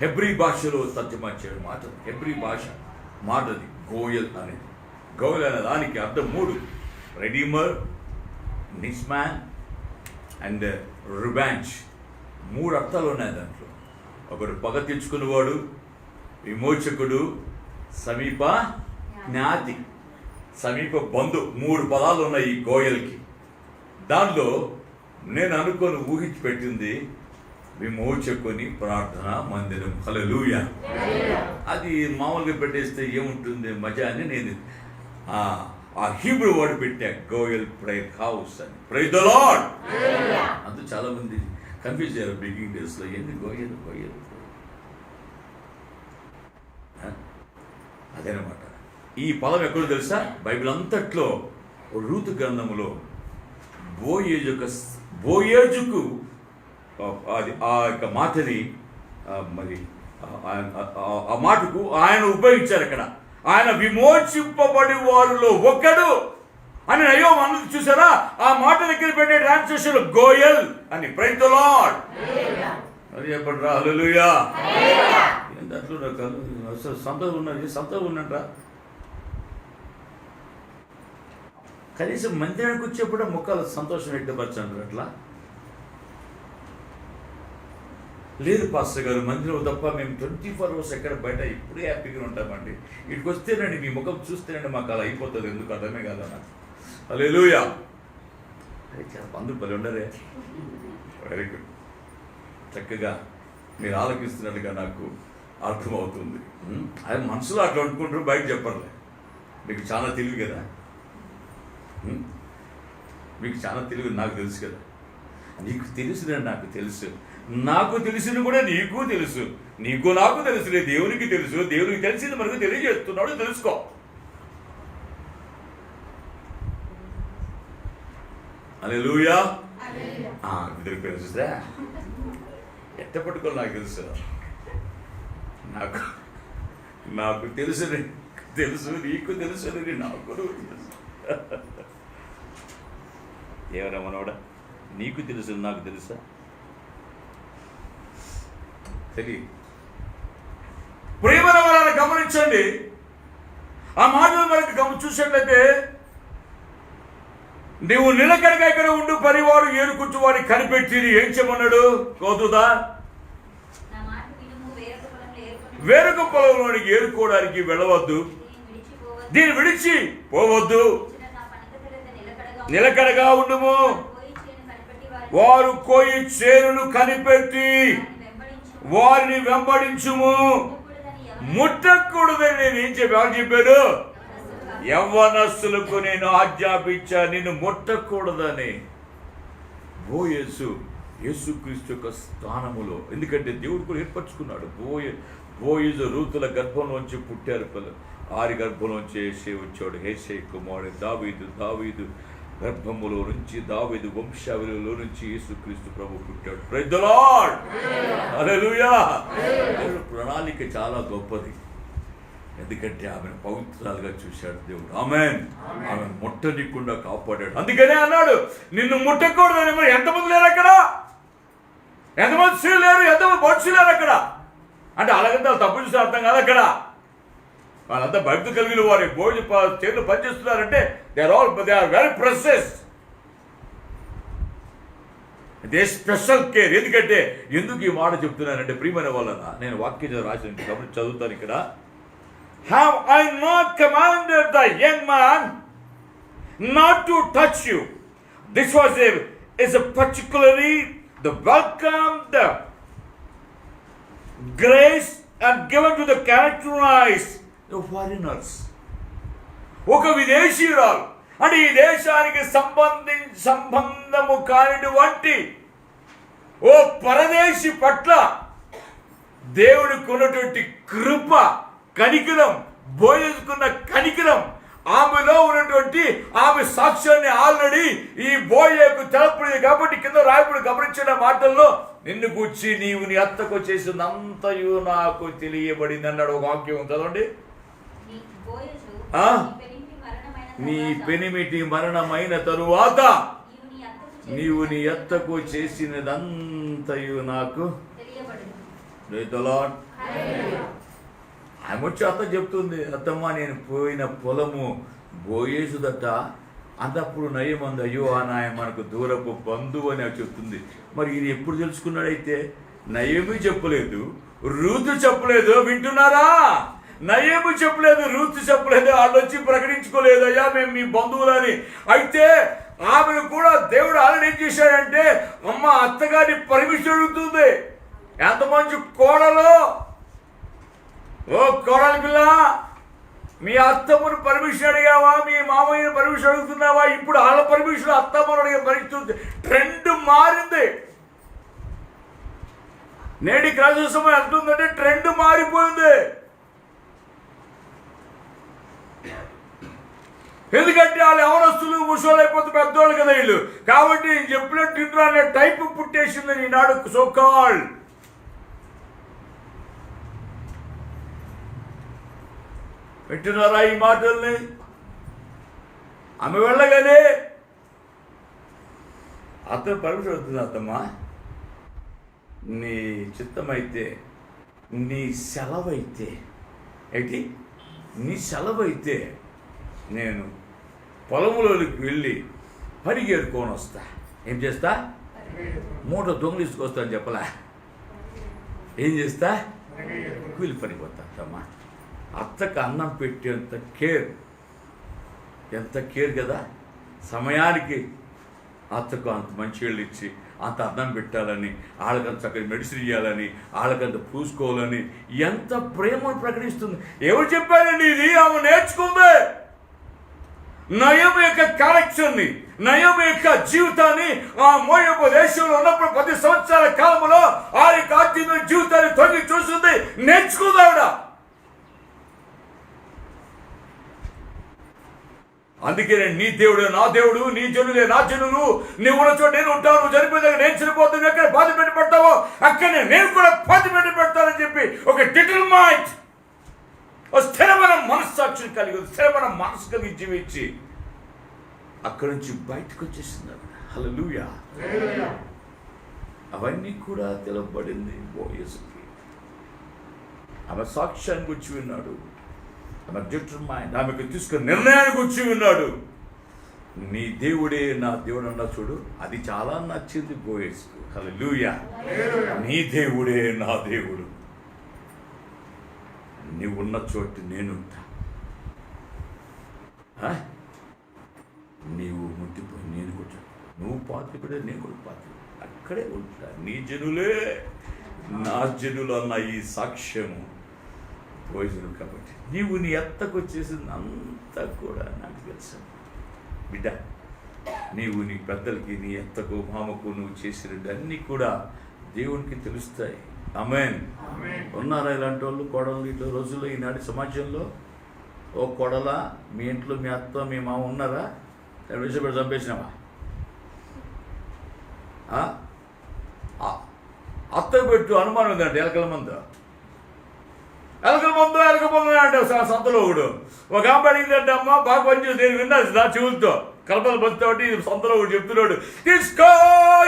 హెబ్రీ భాషలో తర్జుమా చేయడం మాట, హెబ్రీ భాష మాటది గోయల్ అనేది. గోయల్ అనే దానికి అర్థం 3: రెడీమర్, నిస్మాన్ అండ్ రివెంజ్. 3 అర్థాలు ఉన్నాయి దాంట్లో. ఒకడు పగ తెచ్చుకునేవాడు, విమోచకుడు, సమీప జ్ఞాతి, సమీప బంధు. 3 పదాలు ఉన్నాయి ఈ గోయల్కి. దానిలో నేను అనుకొని ఊహించి పెట్టింది విమోచకుని ప్రార్థన మందిరం. హల్లెలూయా. అది మామూలుగా పెట్టేస్తే ఏముంటుంది మజా అని నేను ఆ హీబ్రూ వర్డ్ పెట్టా, గోయల్ ప్రేయర్ హౌస్ అని. Praise the lord. అంత చాలా మంది కన్ఫ్యూజ్ అయ్యారు బిగినింగ్ డేస్లో, ఏంది గోయల్. అదేనమాట. ఈ పదం ఎక్కడో తెలుసా? బైబిల్ అంతట్లో రూతు గ్రంథములో బోయేజుకు అది ఆ యొక్క మాటని మరి ఆ మాటకు ఆయన ఉపయోగించారు అక్కడ. ఆయన విమోచింపబడి వారిలో ఒకడు అని అయ్యో అన్నది చూసారా? ఆ మాట దగ్గర పెట్టే ట్రాన్స్లేషన్ గోయల్ అని. Praise the lord. అది చెప్పండి రా, హల్లెలూయా. దాంట్లో అసలు సంతోషం ఉన్నట్రా. కనీసం మందిరానికి వచ్చేప్పుడు ముఖాలు సంతోషం వ్యక్తపరచండి. అట్లా లేదు పాస్టర్ గారు, మందిరం తప్ప మేము 24 hours ఎక్కడ బయట ఇప్పుడే హ్యాపీగా ఉంటామండి. ఇక్కడికి వస్తేనండి మీ ముఖం చూస్తేనండి మాకు అలా అయిపోతుంది. ఎందుకు అర్థమే కాదా నాకు. హల్లెలూయా. చాలా బంధువులు పని ఉండరే. Very good. చక్కగా మీరు ఆలోచిస్తున్నట్టుగా నాకు అర్థమవుతుంది. అది మనసులో అట్లా అనుకుంటారు, బయట చెప్పర్లే. మీకు చాలా తెలివి కదా, మీకు చాలా తెలివి నాకు తెలుసు కదా. నీకు తెలుసునని నాకు తెలుసు, నాకు తెలిసిన కూడా నీకు తెలుసు, నీకు నాకు తెలుసులే, దేవునికి తెలుసు. దేవునికి తెలిసింది మనకు తెలియజేస్తున్నాడు, తెలుసుకో. హల్లెలూయా. ఇద్దరు పేరు చూసా ఎట్ట పట్టుకోవాలి నాకు తెలుసు, నాకు తెలుసు, నీకు తెలుసు, నాకు తెలుసు. ఏమరా మనవాడా, నీకు తెలుసు నాకు తెలుసా? తెలియదు. ప్రేమల వలన గమనించండి. ఆ మాటలు మనకు చూసినట్లయితే, నీవు నిలకడగా ఇక్కడ ఉండు, పరివారు ఏరుకుంటూ వాడిని కనిపెట్టి ఏం చెప్పన్నాడు? కోతుదా వేరొక పొలంలోనికి ఏరుకోవడానికి వెళ్ళవద్దు, దీన్ని విడిచి పోవద్దు, నిలకడగా ఉండుము. వారు కోయి చేనును కనిపెట్టి వారిని వెంబడించుము. ముట్టకూడదని నేను ఏం చెప్పాను? యవ్వనస్తులకు నేను ఆజ్ఞాపించా, నిన్ను ముట్టకూడదని. యేసుక్రీస్తు యొక్క స్థానములో, ఎందుకంటే దేవుడు కూడా ఏర్పరచుకున్నాడు. బోయజు రూతుల గర్భంలోంచి పుట్టారు పిల్లలు. 6 గర్భంలోంచి యేసే వచ్చాడు. యేసే కుమారుడు దావీదు గర్భములో నుంచి, దావీదు వంశావళిలో నుంచి యేసుక్రీస్తు ప్రభు పుట్టాడు. Praise the Lord. హల్లెలూయా. దేవుని ప్రణాళిక చాలా గొప్పది. ఎందుకంటే ఆమెను పవిత్రాలుగా చూశాడు దేవుడు. ఆమెన్. ఆమె ముట్టనికుండా కాపాడాడు. అందుకనే అన్నాడు, నిన్ను ముట్టకూడదని. మరి ఎంతమంది లేరు అక్కడ? ఎంతమంది స్త్రీలు లేరు, ఎంతమంది మనుషులు లేరు అక్కడ? అంటే అలాగంటే వాళ్ళు తప్పు చూస్తే అర్థం కాదు. అక్కడ వాళ్ళంతా భక్తి కలిగిన వారి చేతులు పనిచేస్తున్నారంటే they are very precious. They special care. ఎందుకు ఈ మాట చెప్తున్నానంటే, ప్రియమైన వాళ్ళన నేను వాక్యం రాసిన కాబట్టి చదువుతాను ఇక్కడ. Have I not commanded the young man not to touch you? This was is a particularly the welcome, the grace and given to the characterized the foreigners. ఒక విదేశీయురాలు అంటే ఈ దేశానికి సంబంధము కానిటువంటి ఓ పరదేశి పట్ల దేవుడికి ఉన్నటువంటి కృప, కనికరం, బోయేసుకున్న కనికరం, ఆమెలో ఉన్నటువంటి ఆమె సాక్ష్యాన్ని ఆల్రెడీ ఈ బోయేకు తెలపలేదు. కాబట్టి కింద రాయకుడు గమనించిన మాటల్లో, నిన్ను కూర్చి నీవు నీ అత్తకు చేసినంతయు నాకు తెలియబడింది అన్నాడు. ఒక వాక్యం చదవండి. నీ పెనిమిటి మరణమైన తరువాత నీవు నీ అత్తకు చేసినదంతయు నాకు ఆమె వచ్చి అత్త చెప్తుంది, అత్తమ్మ నేను పోయిన పొలము బోయేసుదట. అన్నప్పుడు నయమంది, అయ్యో నాయ మనకు దూరపు బంధువు అని చెప్తుంది. మరి ఈయన ఎప్పుడు తెలుసుకున్నాడైతే? నయము చెప్పలేదు, రూతు చెప్పలేదు. వింటున్నారా? నయము చెప్పలేదు, రూతు చెప్పలేదు, వాళ్ళు వచ్చి ప్రకటించుకోలేదు, అయ్యా మేము మీ బంధువులని. అయితే ఆమెను కూడా దేవుడు ఆల్రెడీ ఏం చేశాడంటే, అమ్మ అత్తగారిని పర్మిషన్ అడుగుతుంది. ఎంత మంచి కోడలో, ఓ కోడలి పిల్ల, మీ అత్తమ్మను పర్మిషన్ అడిగావా, మీ మామయ్యను పర్మిషన్ అడుగుతున్నావా? ఇప్పుడు వాళ్ళ పర్మిషన్ అత్తమ్మను అడిగే పరిస్థితి. ట్రెండ్ మారింది. నేటి క్రైస్తవం ఎంతుందంటే ట్రెండ్ మారిపోయింది. ఎందుకంటే వాళ్ళు ఎవరస్తులు ముసోళ్ళు అయిపోతే పెద్దోళ్ళు కదా వీళ్ళు. కాబట్టి చెప్పినట్టు ఇంట్లో అనే టైప్ పుట్టేసింది ఈనాడు సోకాల్. పెట్టినారా ఈ మాటల్ని? ఆమె వెళ్ళగానే అతను పర్మిషన్ అవుతుంది, అత్తమ్మా నీ చిత్తమైతే, నీ సెలవైతే, ఏంటి నీ సెలవైతే నేను పొలంలోకి వెళ్ళి పరిగెడుకొని వస్తా. ఏం చేస్తా? మూట దొంగలు తీసుకొస్తా అని చెప్పలా. ఏం చేస్తా? కూలి పనిపోతా. అమ్మా అత్తకు అన్నం పెట్టేంత కేర్, ఎంత కేర్ కదా. సమయానికి అత్తకు అంత మంచి నీళ్ళు ఇచ్చి అంత అన్నం పెట్టాలని, వాళ్ళకంత చక్కగా మెడిసిన్ ఇవ్వాలని, వాళ్ళకంత పూసుకోవాలని ఎంత ప్రేమను ప్రకటిస్తుంది. ఎవరు చెప్పారండి ఇది? ఆమె నేర్చుకుంది. నయం యొక్క క్యారెక్టర్ని, నయం యొక్క జీవితాన్ని ఆ మోయాబు దేశంలో ఉన్నప్పుడు 10 సంవత్సరాల కాలంలో ఆ యొక్క ఆధ్యాత్మిక జీవితాన్ని తొంగి చూస్తుంది, నేర్చుకుంది ఆవిడ. అందుకే నీ దేవుడు నా దేవుడు, నీ జనులే నా జనులు, నువ్వు ఉన్న చోట నేను ఉంటాను, నువ్వు చనిపోయేదాకా నేను చనిపోతాను, ఎక్కడ బాధ పెట్టి పెడతావో అక్కడనే నేను కూడా బాధ పెట్టి పెడతానని చెప్పి ఒక డిటర్మైండ్, స్థిరమైన మనస్సాక్షిని కలిగి, స్థిరమైన మనసు కలిగి జీవించి అక్కడి నుంచి బయటకు వచ్చేసింది. హల్లెలూయా. అవన్నీ కూడా తెలవబడింది బోయసుకి. ఆమె సాక్ష్యానికి వచ్చి విన్నాడు, ఆమె డిటర్మైండ్, ఆమెకు తీసుకున్న నిర్ణయానికి వచ్చి విన్నాడు. నీ దేవుడే నా దేవుడు అన్నా చూడు, అది చాలా నచ్చింది బోయసుకు. హల్లెలూయా. నీ దేవుడే నా దేవుడు, నీవు ఉన్న చోటు నేనుంటా, నీవు ముట్టిపోయి నేను కూడా, నువ్వు పాతికుడే నేను కూడా పాతికుడు, అక్కడే ఉంటా. నీ జనులే నా జనులు అన్న ఈ సాక్ష్యము భోజనం. కాబట్టి నీవు నీ అత్తకు వచ్చేసిందంతా కూడా నాకు తెలుసు బిడ్డ. నీవు నీ పెద్దలకి, నీ అత్తకు, మామకు నువ్వు చేసినట్టు అన్నీ కూడా దేవునికి తెలుస్తాయి. ఆమేన్. ఉన్నారా ఇలాంటి వాళ్ళు కోడలు ఇట్లా రోజుల్లో ఈనాటి సమాజంలో? ఓ కోడల, మీ ఇంట్లో మీ అత్త మీ మామ ఉన్నారా? విషయపడి చంపేసినావా? అత్త పెట్టు అనుమానం ఉందంటే ఎలకల మంద. ఎలక మందు అంటే సంతలో ఒకడు ఒక ఆమె అడిగిందంటే అమ్మ బాగా పనిచేసి నేను విన్నాను నా చెవులతో కలపలు పంచుతోటి సంతలో ఒకటి చెప్తున్నాడు, తీసుకో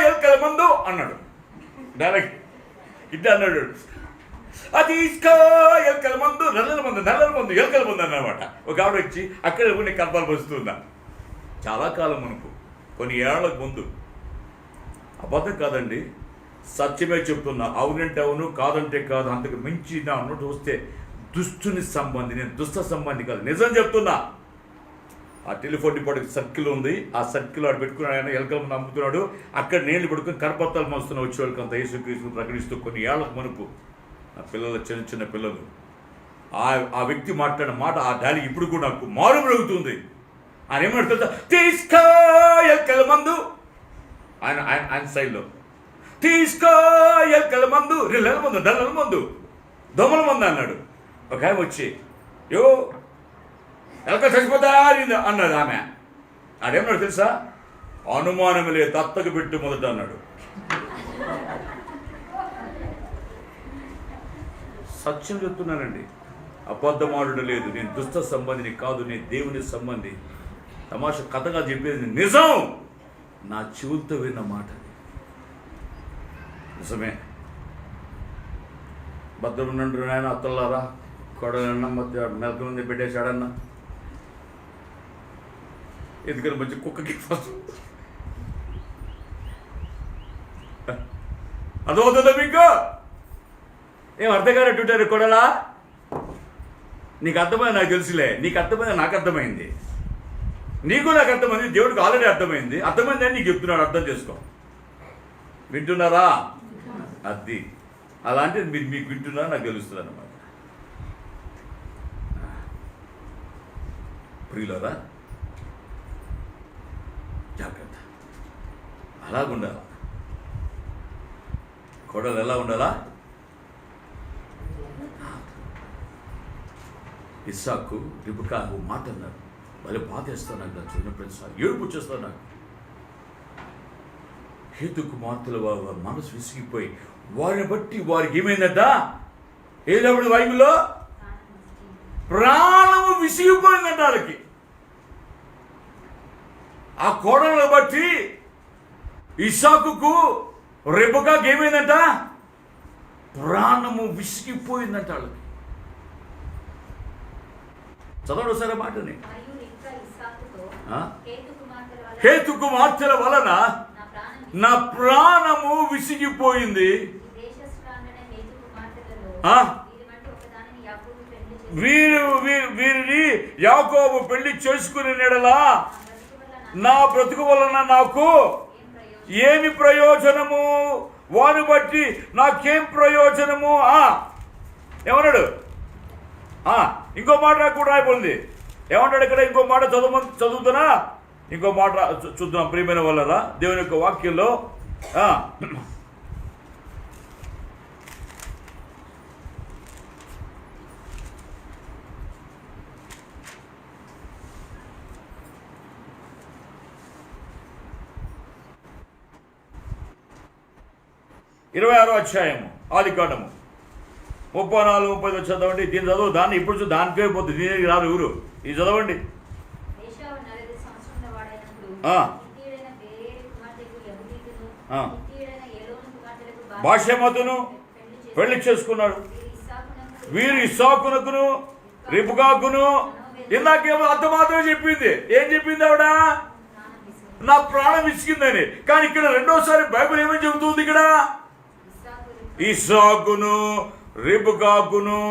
ఎలకల మందు అన్నాడు. డైరెక్ట్ ఇట్లా అన్నాడు, అది తీసుకో ఎలకల మందు, నల్లల మందు ఎలకల మందు అన్నమాట. ఒక ఆవిడ వచ్చి అక్కడ కొన్ని కలపాలు పంచుతుందా. చాలా కాలం మునుపు, కొన్ని ఏళ్లకు ముందు. అబద్ధం కాదండి, సత్యమే చెప్తున్నా. అవునంటే అవును, కాదంటే కాదు. అంతకు మించి నా అన్నట్టు వస్తే దుష్టుని సంబంధి, నేను దుష్ట సంబంధి కాదు, నిజం చెప్తున్నా. ఆ టెలిఫోన్ డిపార్ట్మెంట్ సర్కిల్ ఉంది, ఆ సర్కిల్ వాడు పెట్టుకున్నాడు, ఆయన ఎలకలను నమ్ముతున్నాడు. అక్కడ నీళ్లు పడుకుని కరపత్తాలు మోస్తున్న వచ్చేవాళ్ళకి అంత యేసుక్రీస్తుని ప్రకటిస్తూ కొన్ని ఏళ్లకు మునుపు నా పిల్లలు, చిన్న పిల్లలు, ఆ వ్యక్తి మాట్లాడిన మాట ఆ డాలి ఇప్పుడు కూడా నాకు మారు మ్రోగుతుంది. ఆయన ఏమంటారు, తీసుకో ఎలకల మందు, ఆయన సైడ్లో తీసుకో ఎలకల మందు, రిల్లల మందు, డల్లల మందు, దొమల మందు అన్నాడు. ఒక ఆమె వచ్చి యో ఎలక చచ్చిపోతా అన్నాడు. ఆమె ఆడేమన్నాడు తెలుసా, అనుమానం లేదు, తత్తకు పెట్టు మొదట అన్నాడు. సత్యం చెప్తున్నానండి, అబద్ధమాడుట లేదు. నేను దుష్ట సంబంధిని కాదు, నేను దేవుని సంబంధి. తమాషా కథగా చెప్పేది నిజం, నా చెవులతో విన్న మాట నిజమే. భద్రమునండు నాయన అత్తలారా, కొడలన్న మెలక ముందు పెట్టేశాడన్నా. ఎందుకని మంచి కుక్కకి అర్థమవుతుందా మీకు? ఏం అర్థం కానట్టుంటారు కొడలా? నీకు అర్థమైంది, నాకు తెలుసులే. నీకు అర్థమైంది, నాకు అర్థమైంది. నీకు నాకు అర్థమైంది, దేవుడికి ఆల్రెడీ అర్థమైంది. అర్థమైందని నీకు చెప్తున్నాడు, అర్థం చేసుకో. వింటున్నారా? అది అలాంటిది మీరు మీకు వింటున్నారా నాకు తెలుస్తుంది అన్నమాట. ప్రియులారా, జాగ్రత్త. అలాగుండాలా? కోడలు ఎలా ఉండాలా? ఇస్సాకు రిబకా ఓ మాట అన్నారు, వాళ్ళు బాధేస్తాను నాకు, నాకు చూసిన ప్రతిసారి ఏడుపు వచ్చేస్తాను నాకు. హేతు కుమార్తెల వారి మనసు విసిగిపోయి వారిని బట్టి వారికి ఏమైందట, ఏదప్పుడు బైబిల్లో ప్రాణము విసిగిపోయిందంట వాళ్ళకి. ఆ కోడలను బట్టి ఇస్సాకుకు రెబెకాకు ఏమైందంట, ప్రాణము విసిగిపోయిందంట వాళ్ళకి. చదవడు సరే మాటని. హేతు కుమార్తెల వలన నా ప్రాణము విసిగిపోయింది. వీరిని యాకోబు పెళ్లి చేసుకుని నెడలా నా బ్రతుకు వలన నాకు ఏమి ప్రయోజనము, వారిని బట్టి నాకేం ప్రయోజనము. ఏమన్నాడు? ఇంకో మాట కూడా రాయబడింది. ఏమంటాడు ఇక్కడ? ఇంకో మాట చదువుతున్నా, ఇంకో మాట చూద్దాం ప్రియమైన వాళ్ళరా. దేవుని యొక్క వాక్యంలో 26వ అధ్యాయము ఆదికాండము 34-35 చదవండి. దీన్ని చదవు, దాన్ని ఇప్పుడు చూ, దానికే పోతుంది, దీనికి రాదు ఎవరు. ఇది చదవండి. బాషెమతును పెళ్లి చేసుకున్నాడు. వీరు ఇస్సాకునకును రిబకాకును. ఇందాకేమో అంత మాత్రమే చెప్పింది. ఏం చెప్పింది ఆవిడ? నా ప్రాణం విసిగిందని. కానీ ఇక్కడ రెండోసారి బైబిల్ ఏమని చెబుతుంది? ఇక్కడ ఇస్సాకును రిబకాకును.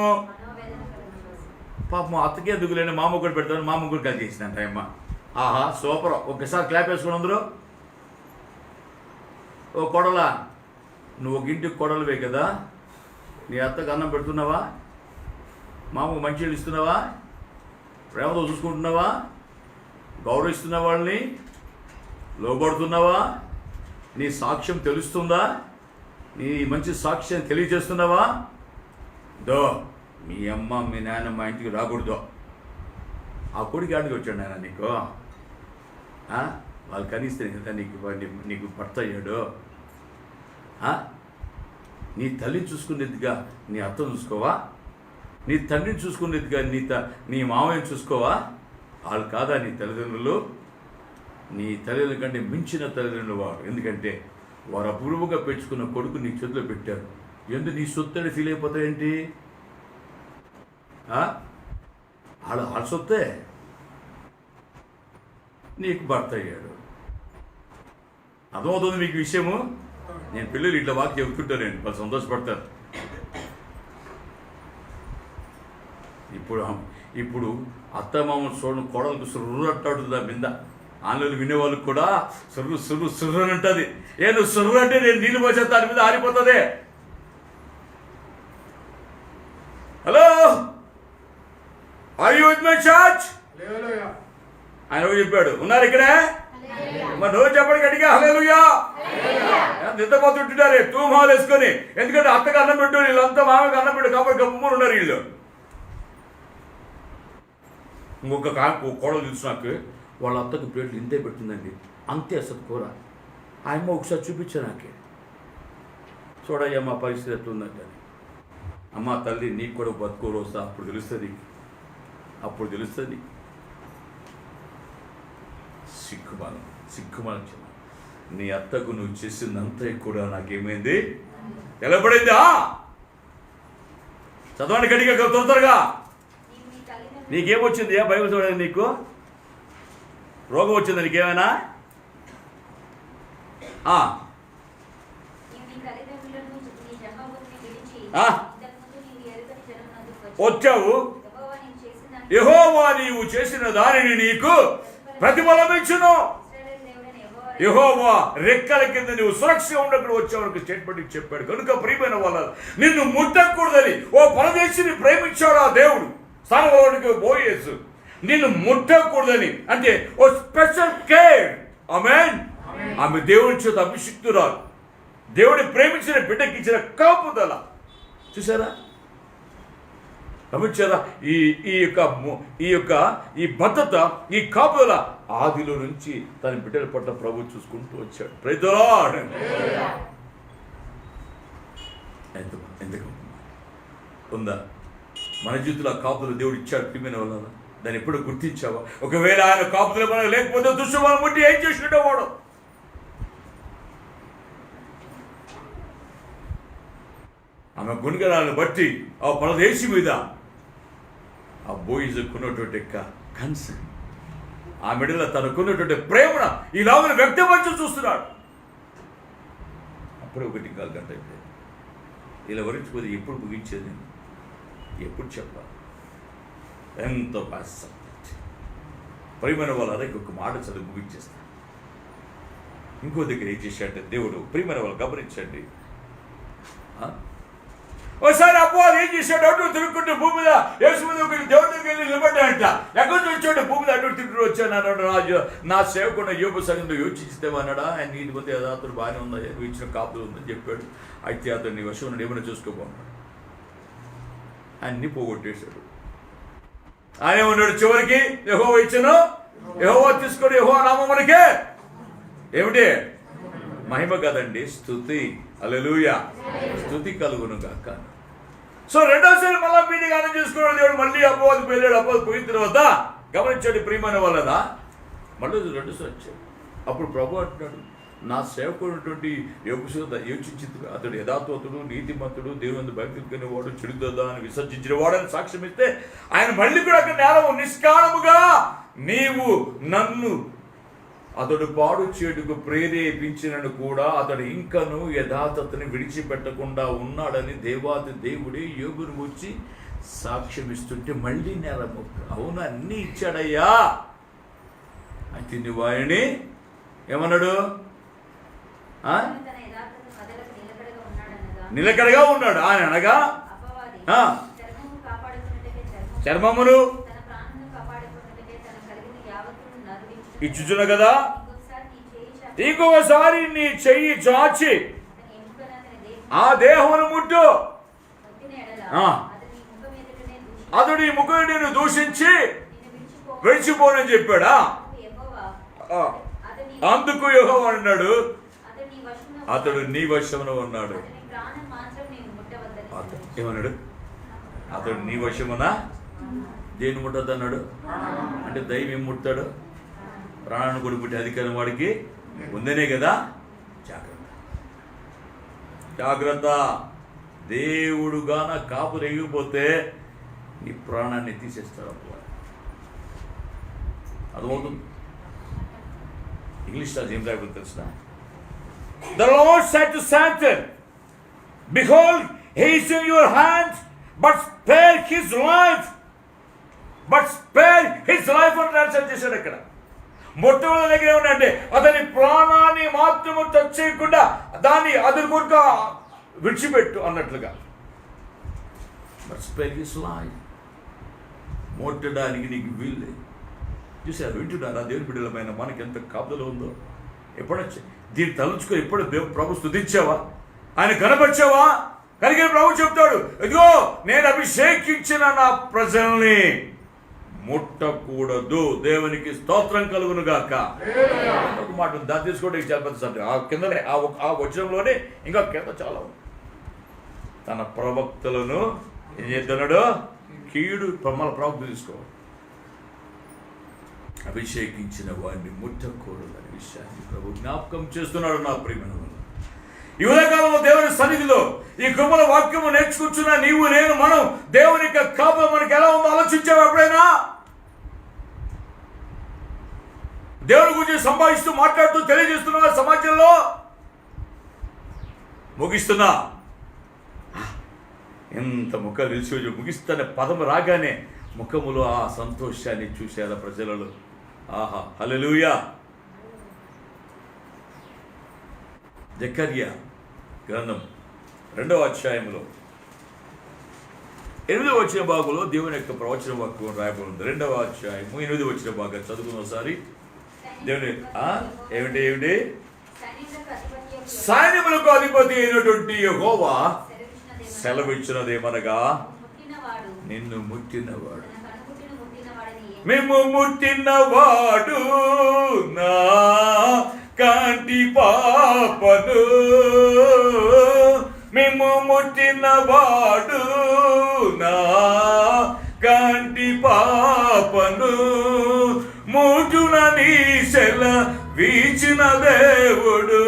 పాపం అత్తకి ఎందుకు లేని మామ కూడా పెడతాను, మామ కూడా కలిసి చేసిందంట అమ్మ. ఆహా సూపర్. ఒక్కసారి క్లాప్ వేసుకుని అందరూ. ఓ కొడలా, నువ్వు ఒక ఇంటికి కొడలువే కదా, నీ అత్తకు అన్నం పెడుతున్నావా? మామకు మంచిగా ఇస్తున్నావా? ప్రేమతో చూసుకుంటున్నావా? గౌరవిస్తున్న వాళ్ళని లోబడుతున్నావా? నీ సాక్ష్యం తెలుస్తుందా? నీ మంచి సాక్ష్యం తెలియజేస్తున్నావా? దో మీ అమ్మ మీ నాన్న మా ఇంటికి రాకూడదు. ఆ కొడుకు ఆడికి వచ్చాడు నాయన నీకు. వాళ్ళు కనిస్తే కదా నీకు భర్త అయ్యాడు. నీ తల్లి చూసుకునేదిగా నీ అత్త చూసుకోవా? నీ తండ్రిని చూసుకునేది కానీ నీ మామయ్యని చూసుకోవా? వాళ్ళు కాదా నీ తల్లిదండ్రులు? నీ తల్లిదండ్రుల కంటే మించిన తల్లిదండ్రులు వాడు. ఎందుకంటే వారు అపూర్వంగా పెంచుకున్న కొడుకు నీ చేతిలో పెట్టారు. ఎందుకు నీ సొత్తని ఫీల్ అయిపోతాయేంటి? వాళ్ళ సొత్తే నీకు భర్త అయ్యాడు. అర్థమవుతుంది మీకు విషయము? నేను పిల్లలు ఇట్లా వాకి చెబుతుంటాను, వాళ్ళు సంతోషపడతారు. ఇప్పుడు అత్తమామ చూడడం కోడలకు సుర్రు అంటాడుదా మింద. ఆన్లైన్లో వినేవాళ్ళకి కూడా సుర్రు సుర్రు సుర్రు అని ఉంటుంది. నువ్వు సుర్రు అంటే నేను నీళ్ళు పోసే దాని మీద ఆరిపోతుంది. Hello, are you with my church? ఆయన చెప్పాడు, ఉన్నారు ఇక్కడే? మరి నువ్వు చెప్పండి గట్టిగా హల్లెలూయా. నిద్రపోతుంటున్నారే తూమాలు వేసుకొని. ఎందుకంటే అత్తకు అన్నం పెట్టు, వీళ్ళంతా మామకి అన్నం పెట్టు కాబట్టి గమ్ములు ఉన్నారు వీళ్ళు. ఇంకొక కోడలు చూసి నాకు వాళ్ళ అత్తకు ప్లేట్లు ఇంతే పెట్టిందండి, అంతే అసలు కూర. ఆయమ్మ ఒకసారి చూపించా నాకే, చూడయ్యా మా పరిస్థితి ఎట్లుందంటే. అమ్మ తల్లి నీకు కూడా బతుకోరు వస్తా, అప్పుడు తెలుస్తుంది. సిగ్గుమానం నీ అత్తకు నువ్వు చేసిందంతా కూడా నాకేమైంది? నిలబడిందా? చదవండి గట్టిగా తొందరగా. నీకేమొచ్చింది? బైబిల్ చూడండి. నీకు రోగం వచ్చిందా? నీకేమైనా వచ్చావు? యెహోవా నీవు చేసిన దానిని నీకు ప్రతిఫలమిచ్చును. యెహోవా రెక్కల కింద నువ్వు సురక్షగా ఉండకుండా వచ్చేవరకు స్టేట్మెంట్ చెప్పాడు. కనుక ప్రియమైన వాళ్ళ నిన్ను ముట్టకూడదని ఓ పరదేశిని ప్రేమించాడు ఆ దేవుడు. స్థానంలోనికి బోయేసు నిన్ను ముట్టకూడదని, అంటే ఓ స్పెషల్ కేర్. ఆమేన్. ఆమె దేవుని చేత అభిషిక్తురాలు, దేవుడిని ప్రేమించిన బిడ్డకి ఇచ్చిన కాపుదల. చూసారా? గమనించారా? ఈ భద్రత, ఈ కాపుదల ఆదిలో నుంచి తన బిడ్డల పట్ల ప్రభు చూసుకుంటూ వచ్చాడు. Praise the lord. ఎందుకు ఉందా మన జీవితంలో ఆ కాపుదల దేవుడు ఇచ్చాడు? ప్రియమైన వల్ల దాన్ని ఎప్పుడు గుర్తించావా? ఒకవేళ ఆయన కాపుదల మనం లేకపోతే దుష్టువాళ్ళ ముట్టి ఏం చేసినట్టు వాడు. ఆమె గుణగణాలను బట్టి ఆ పరదేశి మీద ఆ బోయిజుకున్నటువంటి కన్సర్న్, ఆ మెడలో తనకున్నటువంటి ప్రేమను ఈ లాభను వ్యక్తపరిచి చూస్తున్నాడు. అప్పుడే 1 గంట అయిపోయింది. ఇలా వరించిపోతే ఎప్పుడు ముగించేది? ఎప్పుడు చెప్పాలి? ఎంతో ప్రియమైన వాళ్ళ ఇంకొక మాట చదివి ముగించేస్తాను. ఇంకో దగ్గర ఏం చేశాడంటే దేవుడు, ప్రియమైన వాళ్ళు గమనించండి. ఒకసారి అపవాది ఏం చేశాడు? అటు తిరుగుకుంటూ భూమి మీద యేసు మీద దేవుడి దగ్గరికి వెళ్ళి నిలబడ్డాడంట. ఎక్కడి నుంచి వచ్చాడు? భూమి మీద అటు తిరుగుతూ వచ్చాను అన్నాడు. రాజు నా సేవకున్న యోబు సంగంలో యోచించితేమన్నాడా? ఆయన నీటి మంది యథార్థుడు బాగానే ఉందా, నువ్వు ఇచ్చిన కాపులు ఉందని చెప్పాడు. అయితే అతను నీ వశం ఏమైనా చూసుకోబోన్నాడు. అన్ని పోగొట్టేశాడు. ఆయన ఉన్నాడు చివరికి యెహోవా ఇచ్చను, యెహోవా తీసుకొని యెహోవా నామమునకే ఏమిటి మహిమ కదండి, స్తుతి. హల్లెలూయా, స్తుతి కలుగును గాక. సో రెండోసారి మళ్ళా మీటింగ్ ఆయన చేసుకున్నాడు దేవుడు. మళ్ళీ అపవాది వెళ్ళాడు. అపవాది పోయిన తర్వాత గమనించాడు ప్రియమైన వాళ్ళదా, మళ్ళీ రెండోసారి వచ్చాడు. అప్పుడు ప్రభు అంటున్నాడు, నా సేవకుడు యోచించింది అతడు యథార్థవంతుడు, నీతిమంతుడు, దేవుని భక్తులు వాడు, చెడుదా అని విసర్జించిన వాడని సాక్ష్యం ఇస్తే ఆయన మళ్ళీ కూడా అక్కడ నేలము నిష్కారణముగా నీవు నన్ను అతడు పాడు చేటుకు ప్రేరేపించినను కూడా అతడు ఇంకను యథార్థతని విడిచిపెట్టకుండా ఉన్నాడని దేవాది దేవుడే యోగును వచ్చి సాక్ష్యం ఇస్తుంటే మళ్ళీ నేల మొక్క. అవును, అన్నీ ఇచ్చాడయ్యా. అయితే నువ్వు ఆయన్ని ఏమన్నాడు? నిలకడగా ఉన్నాడు. ఆయన అనగా చర్మమును ఇచ్చుచున్న కదా, ఇంకొకసారి నీ చెయ్యి చాచి ఆ దేహమును ముట్టు, అతడు ఈ ముఖం నేను దూషించి విడిచిపోనని చెప్పాడా? అందుకు యెహోవా అన్నాడు, అతడు నీ వశంలో ఉన్నాడు. ఏమన్నాడు? అతడు నీ వశమున దేని ముట్టద్దు అన్నాడు. అంటే దైవం ఏం ముడతాడు? ప్రాణాన్ని కూడా పుట్టే అధికారం వాడికి ఉందనే కదా. జాగ్రత్త, జాగ్రత్త. దేవుడుగాన కాపు రేగిపోతే నీ ప్రాణాన్ని తీసేస్తాడు అప్పుడు. అర్థమవుతుంది? ఇంగ్లీష్లో ఏం రాయబోతుంది తెలిసిన? The Lord said to Satan, behold, he is in your hand, but spare his life. But spare his life అని ట్రాన్స్లేట్ చేశాడు అక్కడ. మొట్టమొదటి దగ్గర ఏమంటే అతని ప్రాణాన్ని మాత్రము టచ్ చేయకుండా దాన్ని అతని కొడుకు విడిచిపెట్టు అన్నట్లుగా. బట్ స్పేర్ హిస్ లైఫ్, ముట్టడానికి నీకు వీలు. చూసారు, వింటున్నారా? దేవుని బిడ్డలమైన మనకి ఎంత కాపుదల ఉందో. ఎప్పుడొచ్చి దీన్ని తలుచుకో, ఎప్పుడు ప్రభు స్తుతించావా, ఆయన కనపరిచావా? కలిగిన ప్రభు చెప్తాడు, ఇదిగో నేను అభిషేకించిన నా ప్రజల్ని ముట్టకూడదు. దేవునికి స్తోత్రం కలుగును గాక. ఒక మాట దాన్ని తీసుకోవడానికి చాలా పెద్ద సబ్జెక్ట్. ఆ కిందనే ఆ వచనంలోనే ఇంకా కింద చాలా ఉంది. తన ప్రవక్తలను ఏం చేస్తున్నాడు? కీడు మన ప్రవక్త తీసుకో, అభిషేకించిన వాడిని ముట్టకూడదు అనే విషయాన్ని ప్రభు జ్ఞాపకం చేస్తున్నాడు. నా ప్రియమైన ఈ ఉదయకాలంలో దేవుని సన్నిధిలో ఈ కృపల వాక్యము నేర్చుకుంటున్న నీవు, నేను, మనం దేవుని యొక్క కాపుదల మనకి ఎలా ఉందో ఆలోచించావు ఎప్పుడైనా? దేవుని గురించి సంభాషిస్తూ మాట్లాడుతూ తెలియజేస్తున్నా సమాజంలో. ముగిస్తున్నా, ఎంత ముఖాలు తెలిసి ముగిస్తున్న పదం రాగానే ముఖములో ఆ సంతోషాన్ని చూశారా ప్రజలలో? ఆహా, హల్లెలూయా. జకర్యా గ్రంథం 2వ అధ్యాయంలో 8వ వచ్చిన భాగంలో దేవుని యొక్క ప్రవచన వాక్యం రాయబడింది. 2వ అధ్యాయం 8వ వచ్చిన భాగం చదువుకున్న ఒకసారి. దేవుని ఏమిటి? సైన్యములకు అధిపతి అయినటువంటి యెహోవా సెలవిచ్చినదేమనగా, నిన్ను ముట్టినవాడు, మేము ముట్టినవాడు నా కంటి పాపను, మేము ముట్టినవాడు నా కంటి పాపను, ముట్టున నీ సెల వీచిన దేవుడు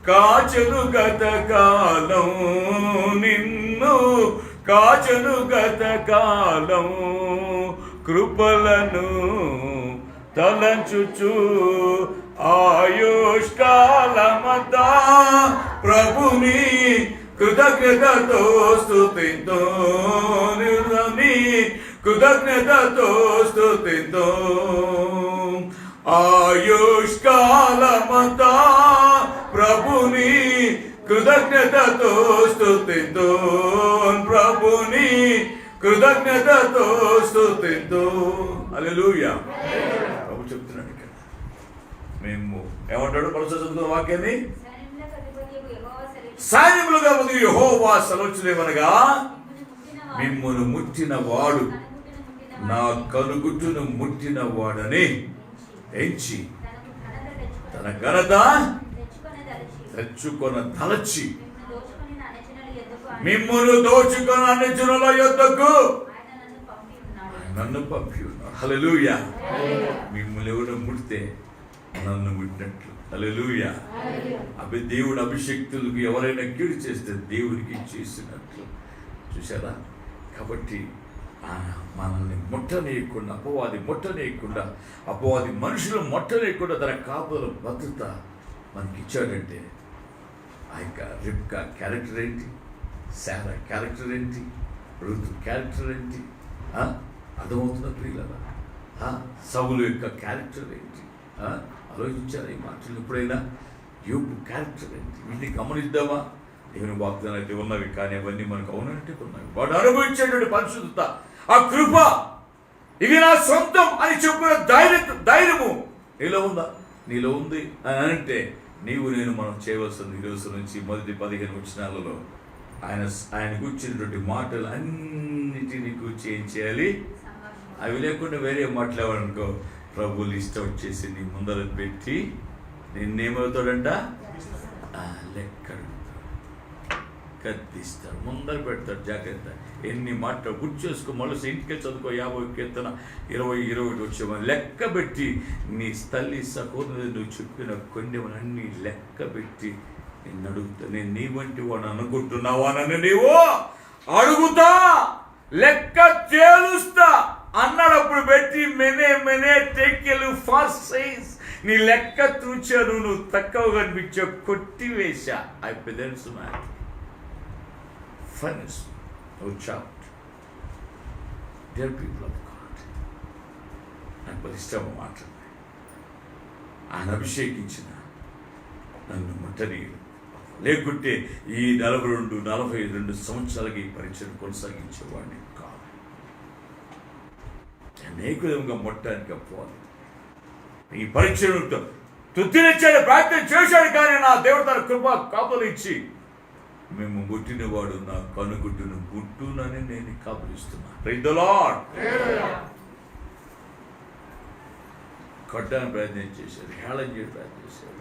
కాచెను గత కాలం, నిన్ను కాచెను గత కాలం, కృపలను తలంచుచు ఆయుష్కాలమంతా ప్రభుని కృతజ్ఞతతో స్తుతింతో, కృతజ్ఞతతో స్తుతింతో, ఆయుష్కాలమంతా ప్రభుని కృతజ్ఞతతో స్తుతింతో, ప్రభుని కృతజ్ఞతతో స్తుతింతో. హల్లెలూయా. ప్రభు చెప్తున్నాడు ఇక్కడ. మేము ఏమంటాడు? పరిశుద్ధ వాక్యాన్ని సైన్యములుగా యెహోవా సెలవిచ్చినదేమనగా, మిమ్మును ముట్టిన వాడు నా కనుగుట్టును ముట్టిన వాడని ఎంచి తన ఘనత తెచ్చుకొన తలచి మిమ్మును దోచుకొని అన్యజనుల యొద్దకు నన్ను పంపి ఉన్నాడు. హల్లెలూయా. మిమ్మల్ని ఎవరు ముడితే నన్ను ముట్టినట్లు. హల్లెలూయా. దేవుడు అభిషేక్తులకు ఎవరైనా కీడు చేస్తే దేవుడికి చేసినట్లు. చూసారా? కాబట్టి మనల్ని ముట్టనేయకుండా, అపవాది మనుషులు ముట్టనేయకుండా తన కాపుదల భద్రత మనకి ఇచ్చాడంటే ఆ యొక్క రిబ్కా క్యారెక్టర్ ఏంటి, శారా క్యారెక్టర్ ఏంటి, రుతు క్యారెక్టర్ ఏంటి అర్థమవుతున్న ప్రియులరా? సౌలు యొక్క క్యారెక్టర్ ఏంటి ఆలోచించారా ఈ మాటలు ఎప్పుడైనా? యోబు క్యారెక్టర్ ఏంటి? వీటిని గమనిద్దామా? దేవుని వాగ్దానాలు అయితే ఉన్నవి, కానీ అవన్నీ మనకు అవునంటే ఉన్నవి. వాడు అనుభవించేటువంటి పరిశుద్ధత, ఆ కృప, ఇవి నా సొంతం అని చెప్పుకునే ధైర్యము నీలో ఉందా? నీలో ఉంది అని అంటే నీవు నేను మనం చేయవలసింది ఈ రోజు నుంచి మొదటి 15 వచనాలలో ఆయన కూర్చున్నటువంటి మాటలు అన్నిటినీ కూర్చి ఏం చేయాలి? అవి లేకుండా వేరే మాట్లాడాలనుకో, ప్రభువులు ఇష్టం వచ్చేసి నీ ముందర పెట్టి నిన్నేమవుతాడంట? లెక్క. గద్దిస్తాడు, ముందర పెడతాడు. జాగ్రత్త, ఎన్ని మాటలు గుర్తు చేసుకో. మళ్ళీ ఇంటికి చదువుకో. 50 కీర్తన 20-21 వచ్చేమని లెక్క పెట్టి నీ తల్లి సహోదరు నువ్వు చెప్పిన కొండెమన్నీ లెక్క పెట్టి నిన్ను అడుగుతా. నేను నీ వంటి వాడు అనుకుంటున్నావా? నన్ను నీవు అడుగుతా, లెక్క తేలుస్తా అన్నాడు. అప్పుడు పెట్టి మెనే టెక్కెలు ఫాస్ట్ సైజ్ నీ లెక్క తూచాను, నువ్వు తక్కువ కనిపించా, కొట్టివేశా. I presents mat furnace, no shout. Dear people of God, నాకు పరిశ్రమ మాట్లాడి ఆయన అభిషేకించిన నన్ను ముట్టనీయుడు. లేకుంటే ఈ 42 సంవత్సరాలకి ఈ పరిచయం కొనసాగించేవాడిని కాదు. అనేక విధంగా మొట్టానికి అపోవాలి. ఈ పరిచయం తుత్తినిచ్చాడు, ప్రార్థన చేశాడు. కానీ నా దేవుడు తన కృప కాపులు ఇచ్చి మేము గుట్టినవాడు నా కనుగుట్టును గుట్టునని నేను కాపులిస్తున్నా. Praise the lord. కొట్టడానికి ప్రయత్నం చేశారు, హేళన చేయడం ప్రయత్నం చేశారు,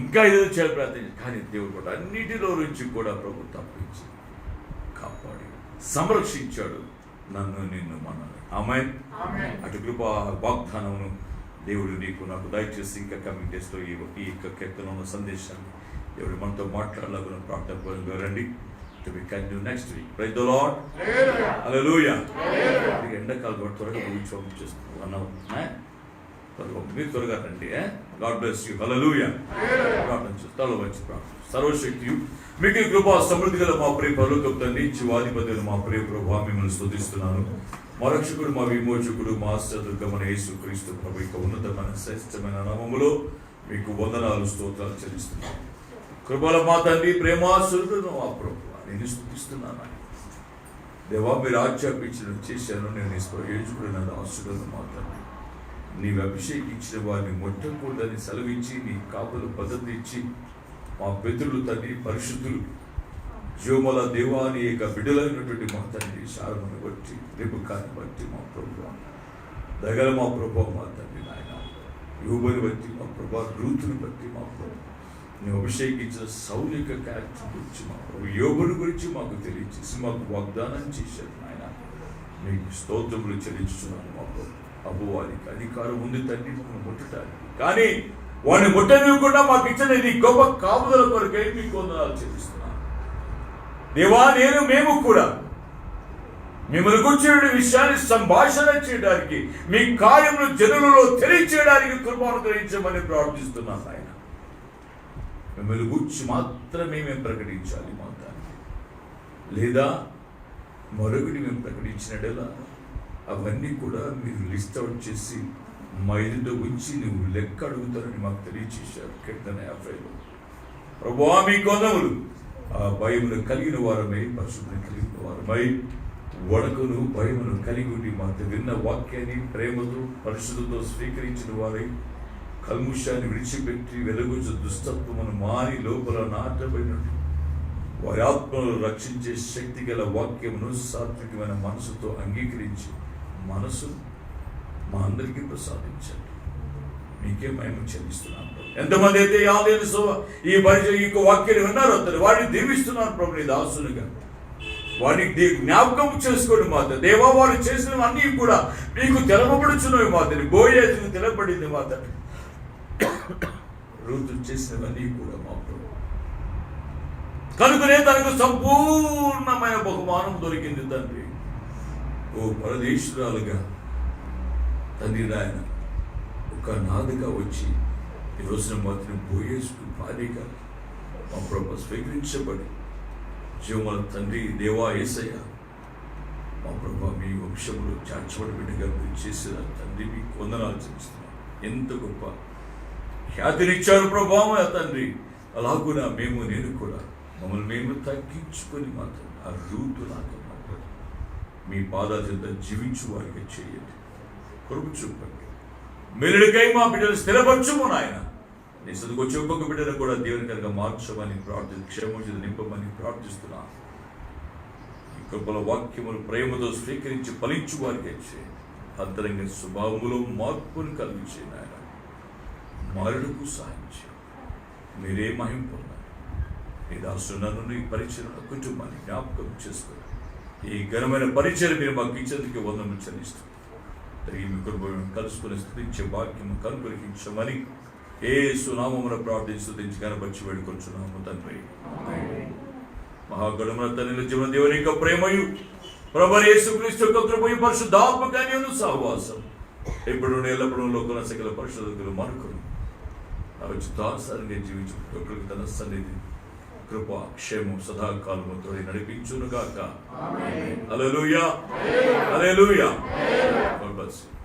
ఇంకా ఏదో చేయాలి ప్రయత్నం చేశారు. కానీ దేవుడు కూడా అన్నిటిలో నుంచి కూడా ప్రభు తప్పించి కాపాడి సంరక్షించాడు నన్ను, నిన్ను, మనల్ని. ఆమేన్. అటు కృప వాగ్దానమును దేవుడు నీకు నాకు దయచేసి ఇంకా కమింగ్ డేస్లో ఈ యొక్క కీర్తన సందేశాన్ని దేవుడు మనతో మాట్లాడాలని ప్రార్థన రండి. To be continue next week. Praise the Lord. Hallelujah. ఎండాకాలం కూడా త్వరగా ముగించేస్తున్నాం. మీరు త్వరగా రండి. God bless you. హల్లెలూయా. ప్రార్థన చేస్తాలో వచ్చి ప్రార్థన. సర్వశక్తియు మీకు కృపా సమృద్ధి గల మా ప్రియ పరలోకపు తండ్రి, జీవాధిపతులు మా ప్రియ ప్రభువా, మిమ్మల్ని స్తుతిస్తున్నాను. మా రక్షకుడు, మా విమోచకుడు, మా ఆశ్రయదుర్గమైన యేసుక్రీస్తు ప్రభు యొక్క ఉన్నతమైన శ్రేష్టమైన నామములో మీకు వందనాలు, స్తోత్రాలు చెల్లిస్తున్నాను. కృపల మా తండ్రి, ప్రేమాసురుడు మా ప్రభువా, నేను స్తుతిస్తున్నాను. దేవా, మీరు ఆజ్ఞాపించిన చేశాను. నేను ప్రయోజకుడు నా దాసుడును మా తండ్రి. నీవు అభిషేకించిన వారిని ముట్టకూడదని సెలవించి నీ కాపులు పద్ధతి ఇచ్చి మా పితరులు తండ్రి, పరిశుద్ధులు, జీవముల దేవాని యొక్క బిడ్డలైనటువంటి మా తండ్రి శారమును బట్టి, రిబకాని బట్టి మా ప్రభువా, దగల మా ప్రభువా, మా తండ్రి నాయన యోబుని బట్టి మా ప్రభువా, రూతుని బట్టి మా ప్రభు, నువ్వు అభిషేకించిన సౌలిక క్యారెక్టర్ గురించి మా ప్రభు, యోబుని గురించి మాకు తెలియచేసి మాకు వాగ్దానం చేశారు నాయన. మీకు స్తోత్రములు చెల్లించుతున్నాను. మా ప్రభు, అపవాదికి అధికారం ఉంది తండ్రి మమ్మల్ని ముట్టడానికి, కానీ వాడిని ముట్టనివ్వకుండా మాకు ఇచ్చిన నీ గొప్ప కాపుదల కొరకై మీకు వందనాలు చెల్లిస్తున్నాను. దేవా, మేము కూడా మిమ్మల్ని కూర్చునే విషయాన్ని సంభాషణ చేయడానికి, మీ కార్యములు జనులలో తెలియచేయడానికి కృప అనుగ్రహించమని ప్రార్థిస్తున్నాను ఆయన. మిమ్మల్ని గురించి మాత్రమే మేము ప్రకటించాలి మా తండ్రి, లేదా మరొకటి మేము ప్రకటించినట్లా అవన్నీ కూడా మీరు లిస్ట్ అవుట్ చేసి మా ఎదుట ఉంచి నువ్వు లెక్క అడుగుతారని మాకు తెలియచేశారు. కీర్తన 50లో ప్రభువా, మీ కొందములు ఆ భయమును కలిగిన వారమై, పరిశుద్ధుని కలిగిన వారమై, వణకును భయమును కలిగి ఉండి మాతో విన్న వాక్యాన్ని ప్రేమతో పరిశుద్ధతో స్వీకరించిన వారై, కల్ముషాన్ని విడిచిపెట్టి వెలుగుచు దుస్తత్వమును మారి లోపల నాటబడినట్టు వారి ఆత్మను రక్షించే శక్తి గల వాక్యమును సాత్వికమైన మనసుతో అంగీకరించి మనసు మా అందరికీ ప్రసాదించండి. మీకే మహిమ చెల్లిస్తున్నాను. ఎంతమంది అయితే ఈ పరిచయం ఈ వాక్యాన్ని విన్నారో వాడిని దీవిస్తున్నాను ప్రభు, నీ దాసునిగా వాడిని జ్ఞాపకం చేసుకోండి మాత. దేవా, వాడు చేసినవన్నీ కూడా మీకు తెలపబడుచున్నవి మాతని. బోయేజుకు తెలపబడింది మాత. రూతు చేసినవన్నీ కూడా మా ప్రభు కనుకనే తనకు సంపూర్ణమైన బహుమానం దొరికింది తండ్రి. ఓ పరదేశురాలుగా తండ్రి నాయన ఒక నాదుగా వచ్చి ఈ రోజున మాత్రం బోయేజుకు భార్యగా మా ప్రభు స్వీకరించబడి జీవముల తండ్రి దేవా యేసయ్య మా ప్రభు, మీ వంశములు చాచబడి బిడ్డగా మీరు చేసిన తండ్రి మీకు వందనాలు చెల్లిస్తున్నాను. ఎంత గొప్ప ఖ్యాతినిచ్చారు ప్రభావం తండ్రి. అలాగునా నేను కూడా మమ్మల్ని మేము తగ్గించుకొని మాత్రం ఆ రూతు లాగా మాట్లాడు మీ పాదాల చెంత జీవించు వారికి చేయండి. కృప చూపండి. మెలుడికై మా బిడ్డలు స్థిరపరచుము నాయన. నీ చదువుకొచ్చి ఒక్కొక్క బిడ్డను కూడా దేవుని కనుక మార్చమని క్షేమం నింపమని ప్రార్థిస్తున్నాను. ఈ కృపల వాక్యములు ప్రేమతో స్వీకరించి ఫలించు వారికి చేయండి. అంతరంగ స్వభావములో మార్పును కలిగించే నాయన. マルルクサインチ。メレマヒンポンナ。 మీరే మహిమ పొందాలి. メレマヒンポンナ。 యేసు క్రీస్తు నామములో ప్రార్థిస్తున్నాను. アメン。ఈ దాసు నన్ను ఈ పరిచయం కుటుంబాన్ని జ్ఞాపకం చేసుకుని ఈ ఘనమైన పరిచయం మీరు మాకు ఇచ్చేందుకు వందనలు చెల్లిస్తూ తిరిగి మీ కుటుంబం కలుసుకుని స్థుతించే భాగ్యం కనుగొలిగించమని యేసు నామమున ప్రార్థించి స్తుతించి కనపరిచి వేడుకొంచున్నాము తండ్రి. మహాగణమున తండ్రి జీవన దేవుని యొక్క ప్రేమయు ప్రభువైన యేసుక్రీస్తు యొక్క కృపయు పరిశుద్ధాత్మ కన్యను సహవాసం ఎప్పుడు ఎల్లప్పుడూ లోకంలో సకల పరిశుద్ధులు మనకును అవిచితానుసారంగా జీవించు తన సన్నిధి కృప క్షేమం సదాకాలము తోడి నడిపించునుగాక. హల్లెలూయా, హల్లెలూయా. God bless you.